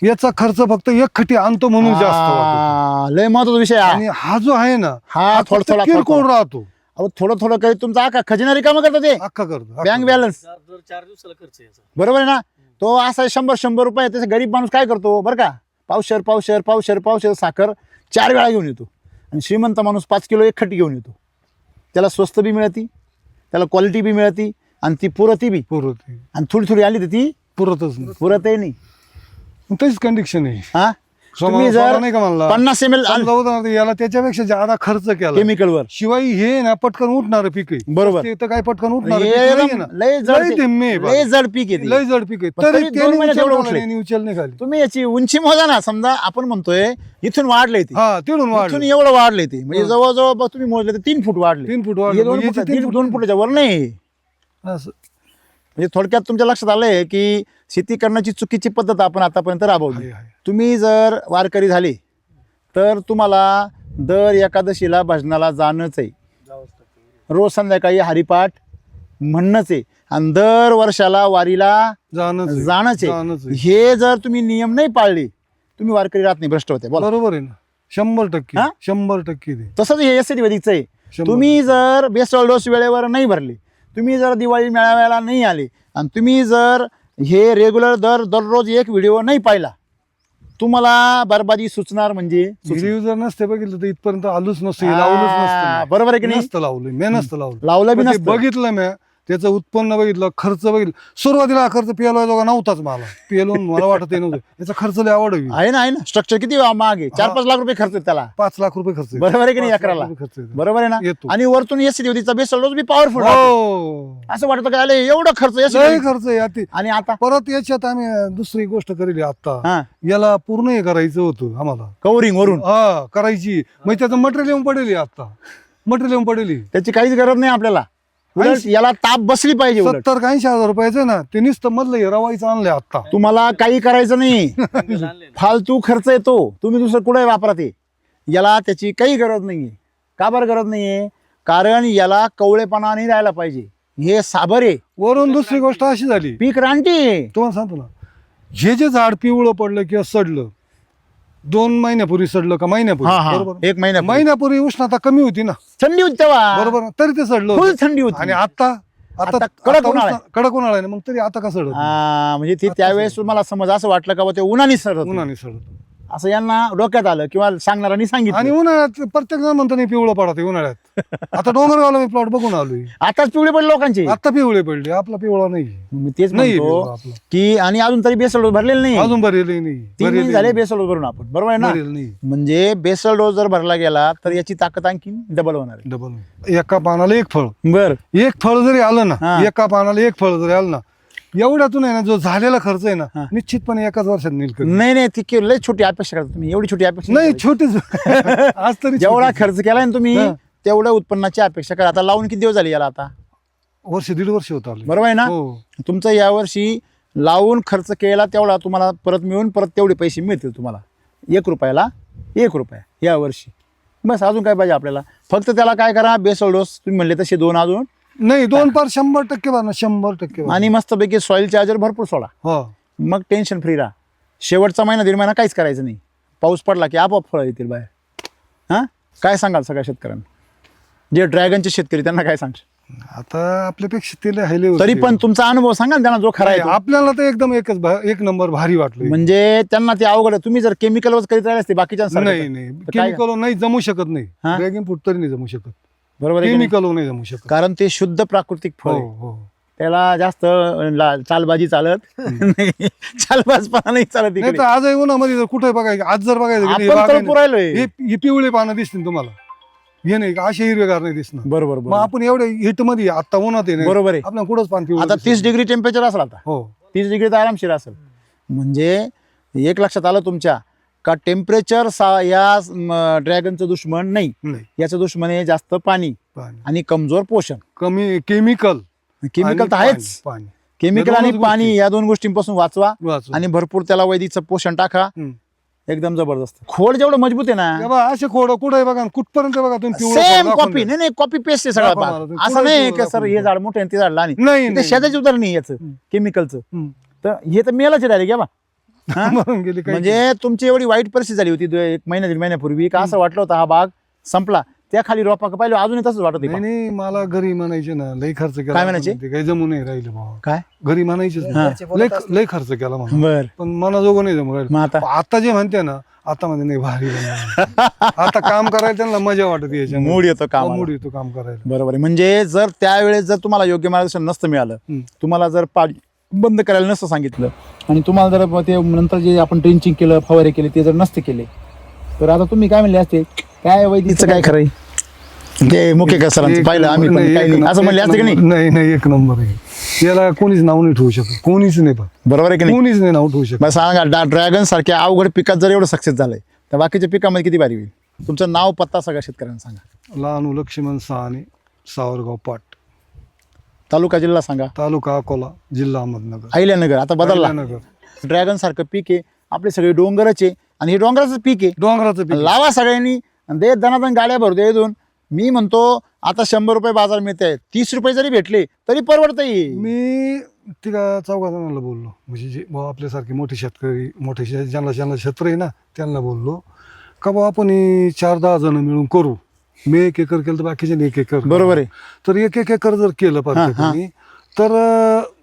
याचा खर्च फक्त एक खटी आणतो म्हणून जास्त वाटतो. लय महत्वाचा विषय आहे आणि हा जो आहे ना, हा फक्त थोडा किरकोळ राहतो, अहो थोडं थोडं काही तुमचा आका खजिना रिकामा करतो ते, अख्खा करतो बँक बॅलन्स, दर 4 दिवसाला खर्च आहे याचा. बरोबर आहे ना. तो असा 100 रुपये, त्याचा गरीब माणूस काय करतो बरं का, पावशर साखर 4 वेळा घेऊन येतो. आणि श्रीमंत माणूस 5 किलो एक खट्टी घेऊन येतो. त्याला स्वस्त बी मिळती, त्याला क्वालिटी बी मिळती, आणि ती पुरती बी. पुरत आणि थोडी थोडी आली तर ती पुरतच नाही. पुरतही नाही. तशीच कंडिशन आहे. हा तुम्ही सोमा जर नाही का म्हणला, 50 ml समजा उदाहरणार्थ याला त्याच्यापेक्षा जादा खर्च केला केमिकलवर, शिवाय हे ना पटकन उठणार पीक आहे. बरोबर. ते तर काय पटकन उठणार लय जड पीक आहे. लय जड पीक आहे. पण तरी तरी 2 महिन्यात एवढं उठलंय. त्याने उचल नाही खाली. तुम्ही याची उंची मोजा ना. समजा आपण म्हणतोय इथून वाढलंय ते, हा तिथून इथून वाढ एवढं वाढलंय ते, म्हणजे जवळजवळ बघ तुम्ही मोजले तर 3 फूट वाढले. 3 फूट हे वाढ 2 फुटाच्या वर नाही. म्हणजे थोडक्यात तुमच्या लक्षात आलंय की शेती करण्याची चुकीची पद्धत आपण आतापर्यंत राबवली. तुम्ही जर वारकरी झाले तर तुम्हाला दर एकादशीला भजनाला जाणंच आहे, रोज संध्याकाळी हरिपाठ म्हणणंच आहे, आणि दर वर्षाला वारीला जाणंच आहे. हे जर तुम्ही नियम नाही पाळले, तुम्ही वारकरी राहत नाही, भ्रष्ट होते. बोला, बरोबर आहे ना. 100% हा? 100% ते तसंच हे SCT वैदिकचं आहे. तुम्ही जर बेसल डोस वेळेवर नाही भरले, तुम्ही जर दिवाळी मेळाव्याला नाही आले, आणि तुम्ही जर हे रेग्युलर दररोज एक व्हिडिओ नाही पाहिला, तुम्हाला बरबादी सुचणार म्हणजे व्हिडिओ जर नसते बघितलं तर इथपर्यंत आलोच नसतं, हे लावलंच नसतं. बरोबर आहे की नाही? नसतं लावलं, मी नसतं लावलं. लावलं बी पण ते नसतं. बघितलं मी, त्याचं उत्पन्न बघितलं, खर्च बघितलं. सुरुवातीला हा खर्च पेलो जोगा नव्हताच मला, पेलो मला वाटत नव्हतं. याचा खर्च लय आवड होईल. आहे ना स्ट्रक्चर किती महाग आहे, 4-5 लाख रुपये खर्च आहे त्याला. 5 लाख रुपये खर्च येतो. बरोबर आहे की नाही? 5 लाख एकराला रुपये खर्च येतो. बरोबर आहे ना? येतो. आणि वरतून एसीडीचा बेसल डोस बी पॉवरफुल हो, असं वाटतं काय आले एवढं खर्च लय एसीडी. खर्च आहे यात. आणि आता परत याच्यात आम्ही दुसरी गोष्ट करेली आता, हा याला पूर्ण हे करायचं होतं आम्हाला. कवरिंग वरून हा करायची, मग त्याचं मटेरियल येऊन पडेल आता, मटेरियल येऊन पडेल. त्याची काहीच गरज नाही आपल्याला. उलट याला ताप बसली पाहिजे. उलट 70-80 रुपयाचं ना ते नुसतं मधलं हे रवायचं आणलंय आता. तुम्हाला काही करायचं नाही, फालतू खर्च येतो. तुम्ही दुसरं कुठे वापरा ते, याला त्याची काही गरज नाहीये. का बरं गरज नाहीये? कारण याला कवळेपणा नाही राहायला पाहिजे. हे साबर आहे, वरून दुसरी गोष्ट अशी झाली, पीक रानटी आहे. तुम्हाला सांगतो ना, जे झाड पिवळं पडलं किंवा सडलं 2 महिन्यापूर्वी सडलं का महिन्यापूर्वी, हा, हा. बरोबर, 1 महिना महिन्यापूर्वी उष्णता कमी होती ना, थंडी होती तेव्हा, बरोबर, तरी ते सडलं फुल होतं. थंडी होती. आणि आता आता कडक उन्हाळा आहे. कडक उन्हाळा आहे ना, मग तरी आता का सडत म्हणजे ते त्यावेळेस तुम्हाला समज असं वाटलं का बा ते उन्हाने सरत, उन्हाने सडत. असं यांना डोक्यात आलं किंवा सांगणाऱ्यांनी आणि सांगितलं. उन्हाळ्यात प्रत्येक जण म्हणतो नाही पिवळं पडत उन्हाळ्यात. आता डोंगरगावला मी प्लॉट बघून आलोय, आताच पिवळे पडले लोकांचे. आता पिवळे पडले, आपला पिवळा नाही, मी तेच नाही म्हणतो पिवळा आपला. की आणि अजून तरी बेसल डोस भरलेला नाही. अजून भरेल नाही, 3 महिने झाले बेसल डोस भरून आपण, बरोबर आहे ना? भरेल नाही, म्हणजे बेसल डोस जर भरला गेला तर याची ताकद आणखी डबल होणार आहे. डबल. एका पानाला एक फळ, बर एक फळ जरी आलं ना, हा. एका पानाला एक फळ जरी आलं ना, एवढ्यातून आहे ना जो झालेला खर्च आहे ना, हा. निश्चितपणे एकाच वर्षात नील करेल. नाही नाही ती लय छोटी अपेक्षा करता तुम्ही. एवढी छोटी अपेक्षा नाही, करायची. छोटीच आज तरी जेवढा छोटीच. खर्च केलाय ना तुम्ही, हा. तेवढ्या उत्पन्नाची अपेक्षा करा. आता लावून किती दिवस झाले याला? आता 1.5 वर्ष होत आले. बरोबर आहे ना? हो. तुमचं यावर्षी लावून खर्च केला तेवढा तुम्हाला परत मिळून परत तेवढे पैसे मिळतील तुम्हाला. 1 रुपयाला 1 रुपया या वर्षी. बस अजून काय पाहिजे आपल्याला? फक्त त्याला काय करा, बेसल डोस तुम्ही म्हणले तसे 2 अजून, नाही 2 पार 100% भरणं, 100% भरणं. आणि मस्तपैकी सॉइल चार्जर भरपूर सोडा. हो. मग टेन्शन फ्री राहा. शेवटचा महिना 1.5 महिना काहीच करायचं नाही. पाऊस पडला की आपोआप फळं येतील बाहेर. हां काय सांगाल सगळ्या शेतकऱ्यांना, जे ड्रॅगनचे शेतकरी त्यांना काय सांगशाल? आता आपल्यापेक्षा ते लय हायले तरी पण तुमचा अनुभव सांगा ना त्यांना, जो खरा आहे तो. आपल्याला तर एकदम एक नंबर भारी वाटलं. म्हणजे त्यांना ते अवघड आहे. तुम्ही जर केमिकलवर करीत राहिले असते बाकीच्या नाही केमिकल नाही जमू शकत नाही, हा? ड्रॅगन फ्रूट तरी नाही जमू शकत, बरोबर आहे की नाही? केमिकल नाही जमू शकत. कारण ते शुद्ध प्राकृतिक फळ हो आहे. हो. त्याला जास्त चालबाजी चालत नाही, चालबाजपणा नाही चालत नाही इकडे. तर आजही उन्हामध्ये जर कुठे बघायचं, आज जर बघायचं की आपण हे बाग आहे तळपूर ना, राहिलोय. हे पिवळे पानं दिसतील तुम्हाला, हे नाही का असे हिरवेगार नाही दिसणार. बरोबर मग बरोबर आपण एवढे हिट मध्ये आता उन्हात आहे ना, बरोबर आहे. आपल्याला कुठंच पान पिवळं आता दिसत 30 डिग्री टेम्परेचर असेल आता. हो. 30 डिग्री तर आरामशीर असेल. म्हणजे एक लक्षात आलं तुमच्या का टेम्परेचर या ड्रॅगनचं दुश्मन नाही. नाही याचं दुश्मन आहे जास्त पाणी पाणी आणि कमजोर पोषण. कमी केमिकल, केमिकल तर आहेच. पाणी केमिकल या आणि दोनच पाणी गोष्टी. या 2 गोष्टींपासून वाचवा वाचू. आणि भरपूर त्याला वैदिकचं पोषण टाका. हम्म. एकदम जबरदस्त. खोड जेवढं मजबूत आहे हे ना, बघा, असे खोड कुठे बघा, कुठपर्यंत बघा तुम्ही पिवळं सेम खोड दाखवून कॉपी. द्या. नाही कॉपी पेस्ट आहे सगळा दाखवा भाग. मला तुम्ही. असं पुढे नाही पिवळं की सर हे दाखवून झाड मोठे आणि ते झाड लहान आहे. नाही ते नाही. शेजारची उदाहरण नाही याचं केमिकलचं. हम्म. तर हे तर मेलाच डायरेक्ट बा. हा? मरून गेली काही. म्हणजे तुमची एवढी वाईट परिस्थिती झाली होती 1 महिना 1.5 महिन्यापूर्वी का असं वाटलं होतं हा भाग संपला. त्या खाली रोपा पाहिलं अजूनही तसंच वाटत नाही होतं. नाही, मला घरी म्हणायचे ना लय खर्च केला. काय म्हणायचे? ते काही जमू नाही राहिले भाऊ. काय घरी म्हणायचेच हा. नाही. लय खर्च केला म्हणून, बर पण मनाजोगं नाही जमू राहिलं. मग आता आता जे म्हणते ना, आता मध्ये नाही भारी बनवलं. आता काम करायला त्यांना मजा वाटत याच्या मूड येतो काम. मूड येतो काम करायला. बरोबर आहे. म्हणजे जर त्यावेळेस जर तुम्हाला योग्य मार्गदर्शन नसतं मिळालं, तुम्हाला जर बंद करायला नसतं सांगितलं आणि तुम्हाला जर ते नंतर जे आपण ड्रिंचिंग केलं, फवारे केले ते जर नसते केले, तर आता तुम्ही काय म्हणले असते, काय वैदिकचं काय खरंय ते मुख्य सरांचं पाहिलं आम्ही पण काही नाही असं म्हणले असते की नाही? नाही नाही, एक नंबर आहे. याला कोणीच नाव नाही ठेवू शकत, कोणीच नाही, पण बरोबर आहे की नाही? कोणीच नाही नाव ठेवू शकत. मग सांगा, ड्रॅगन सारख्या अवघड पिकात जर एवढं सक्सेस झालंय तर बाकीच्या पिकामध्ये किती भारी होईल? तुमचं नाव पत्ता सगळ्या शेतकऱ्यांना सांगा. लहानू लक्ष्मण साने, सावरगाव पाट, तालुका जिल्हा सांगा. तालुका अकोला, जिल्हा अहमदनगर, अहिल्यानगर. आता बदलला. अहिल्यानगर. ड्रॅगन सारखं पीक आहे, आपले सगळे डोंगरच आहे आणि हे डोंगराचं पीक आहे. डोंगराचं पीक. लावा सगळ्यांनी आणि दे दनादन गाड्या भरतो येऊन. मी म्हणतो आता 100 रुपये बाजार मिळते, 30 रुपये जरी भेटले तरी परवडतं येईल. मी तिघा चौघा जणांना बोललो, म्हणजे जे भाऊ आपल्यासारखे मोठे शेतकरी, मोठे ज्यांना क्षेत्र आहे ना, त्यांना बोललो का भाऊ आपण 4-10 जण मिळून करू. मी 1 एकर केलं तर बाकीचे 1 एकर. बरोबर आहे. तर 1 एकर जर केलं प्रत्येकाने तर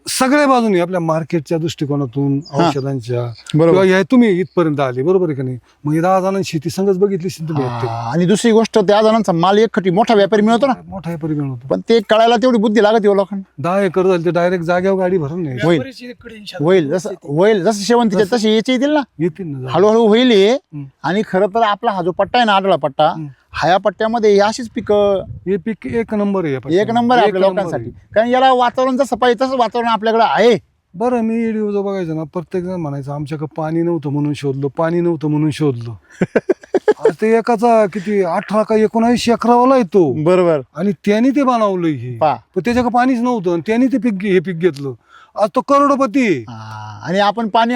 सगळ्या बाजूनी आपल्या मार्केटच्या दृष्टिकोनातून औषधांच्या बरोबर. किंवा या तुम्ही इथपर्यंत आले बरोबर आहे का नाही. मग हे 10 जणांची शेती संघच बघितली तुम्ही एकटे. आणि दुसरी गोष्ट त्या जणांचा माल एक खटी मोठा व्यापारी मिळतो ना, मोठा परिमाण होतो. पण ते कळायला तेवढी बुद्धी लागत हो लोकांना. 10 एकर झाले ते डायरेक्ट जाग्यावर गाडी भरून नाही होईल जसं शेवंतीचे तसे याचे येतील ना, येतील ना. हळूहळू होईल हे. आणि खरं तर आपला हा जो पट्टा आहे ना, आढळा पट्टा, हा या पट्ट्यामध्ये ही अशीच पिकं हे पीक एक नंबर आहे. एक नंबर आहे आपल्या लोकांसाठी. कारण याला वातावरण जसं पाहिजे तसं वातावरण आपल्याकडे आहे. बरं मी व्हिडिओ जो बघायचो ना, प्रत्येक जण म्हणायचं आमच्याकडे पाणी नव्हतं म्हणून शोधलं, पाणी नव्हतं म्हणून शोधलं. आता ते एकाचा किती 18 का 19 एकरावाला येतो बरोबर. आणि त्याने ते बनवलं हे, पहा. पण त्याच्याकडे पाणीच नव्हतं आणि त्याने ते हे पीक घेतलं. आज तो करोडपती आहे. आणि आपण पाणी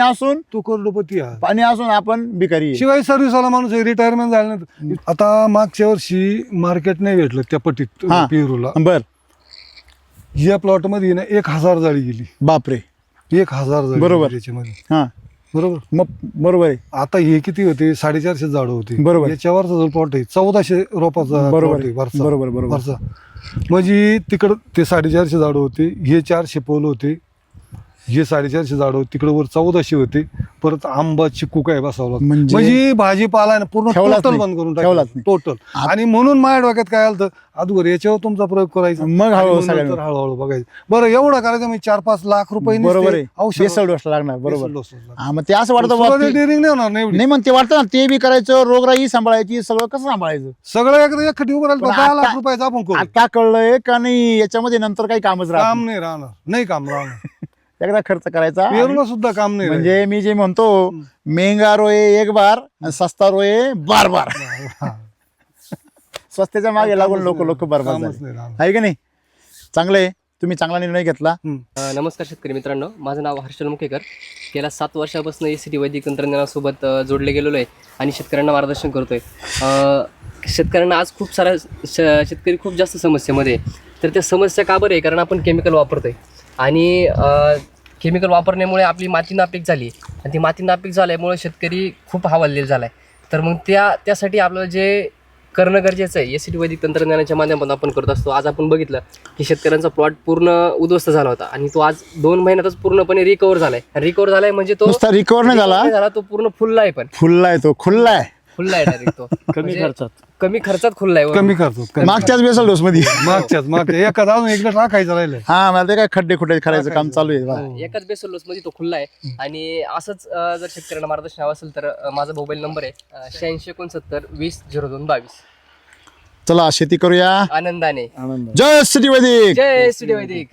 तो करोडपती आहे. असून आपण भिकारी आहे. शिवाय सर्व्हिसवाला माणूस आहे, रिटायरमेंट झाल्यानंतर. आता मागच्या वर्षी मार्केट नाही भेटलं त्या पट्टीत हा. पेरूला. बर. या प्लॉट मध्ये ना 1000 जाळी गेली. बापरे. 1000 जाळी बरोबर. गेली त्याच्यामध्ये. हा बरोबर. मग बरोबर आहे. आता हे किती होते 450 झाडं होती. बरोबर. याच्यावरचा जो प्लॉट आहे 1400 रोपाचा बरोबर. plot आहे वरचा. बरोबर, बरोबर. वरचा. म्हणजे तिकडं ते 450 झाडं होते, हे 400 पोल होते, हे 450 झाडं होते, तिकडे वर 1400 होते. परत आंबा चिक्कू काय बसवला. म्हणजे भाजीपाला ना पूर्ण ठेवलाच टोटल नाही. बंद करून ठेवलाच टाकलं नाही. टोटल. आणि म्हणून माझ्या डोक्यात काय आलं अगोदर याच्यावर तुमचा प्रयोग करायचा, मग आणि हळूहळू मग सगळ्यांना. नंतर हळूहळू बघायचं. बरं एवढं करायचं मी 4-5 लाख रुपये बरोबर आहे. औषध बेसल डोस लागणार. बरोबर. बेसल डोस लागणार. हा, मग ते असं वाटतं बाबा ते- डेअरिंग नाही होणार नाही एवढी. नाही मग ते वाटतं ना, ते बी करायचं, रोगराई सांभाळायची, सगळं कसं सांभाळायचं. सगळं एकदा एकखटी उभं राहिलं पण 10 लाख आता- रुपयाचा आपण करू. आता कळलंय का नाही, याच्यामध्ये नंतर काही कामच राहत काम नाही राहणार, नाही काम राहणार. नाही. एकदा खर्च करायचा. पेरूला सुद्धा काम नाही म्हणजे मी जे म्हणतो, मेहंगा रोये एक बार आणि सस्ता रोये बार बार. स्वस्तेच्या मागे लागून लोक बरबाद कामच झाले. नाही राहणार. आहे का नाही. चांगलं आहे, तुम्ही चांगला निर्णय घेतला. नमस्कार शेतकरी मित्रांनो, माझं नाव हर्षल मुकेकर. गेल्या 7 वर्षापासून ACT वैदिक तंत्रज्ञानासोबत जोडले गेलेलो आहे आणि शेतकऱ्यांना मार्गदर्शन करतोय. शेतकऱ्यांना आज खूप साऱ्या शेतकरी खूप जास्त समस्येमध्ये आहे. तर त्या समस्या का बरं आहे, कारण आपण केमिकल वापरतोय आणि केमिकल वापरण्यामुळे आपली माती नापीक झाली आणि ती माती नापीक झाल्यामुळे शेतकरी खूप हवाललेला झाला आहे. तर मग त्यासाठी आपल्याला जे करणं गरजेचं आहे ACT वैदिक तंत्रज्ञानाच्या माध्यमातून आपण करत असतो. आज आपण बघितलं की शेतकऱ्यांचा प्लॉट पूर्ण उद्ध्वस्त झाला होता आणि तो आज 2 महिन्यातच पूर्णपणे रिकवर झालाय. रिकवर झालाय म्हणजे तो नुसता रिकवर नाही झाला, तो पूर्ण फुलला आहे, पण खुल्लाय तो, खुल्लाय. फुलला आहे डायरेक्ट तो. कमी म्हणजे खर्चात. कमी खर्चात खुललाय. कमी करतो. मागच्याच बेसल डोस मध्ये. मागच्या एखादा अजून एकदा टाकायचं राहिलं. हा, मला ते काय खड्डे खुड्डे करायचं काम चालू आहे. वा. एकाच बेसलोस मध्ये तो खुल्ला आहे. आणि असंच जर शेतकऱ्यांना मार्गदर्शन हवं असेल तर माझा मोबाईल नंबर आहे 8669 20 0222. चला शेती करूया आनंदाने. जय श्री वैदिक. जय ACT वैदिक.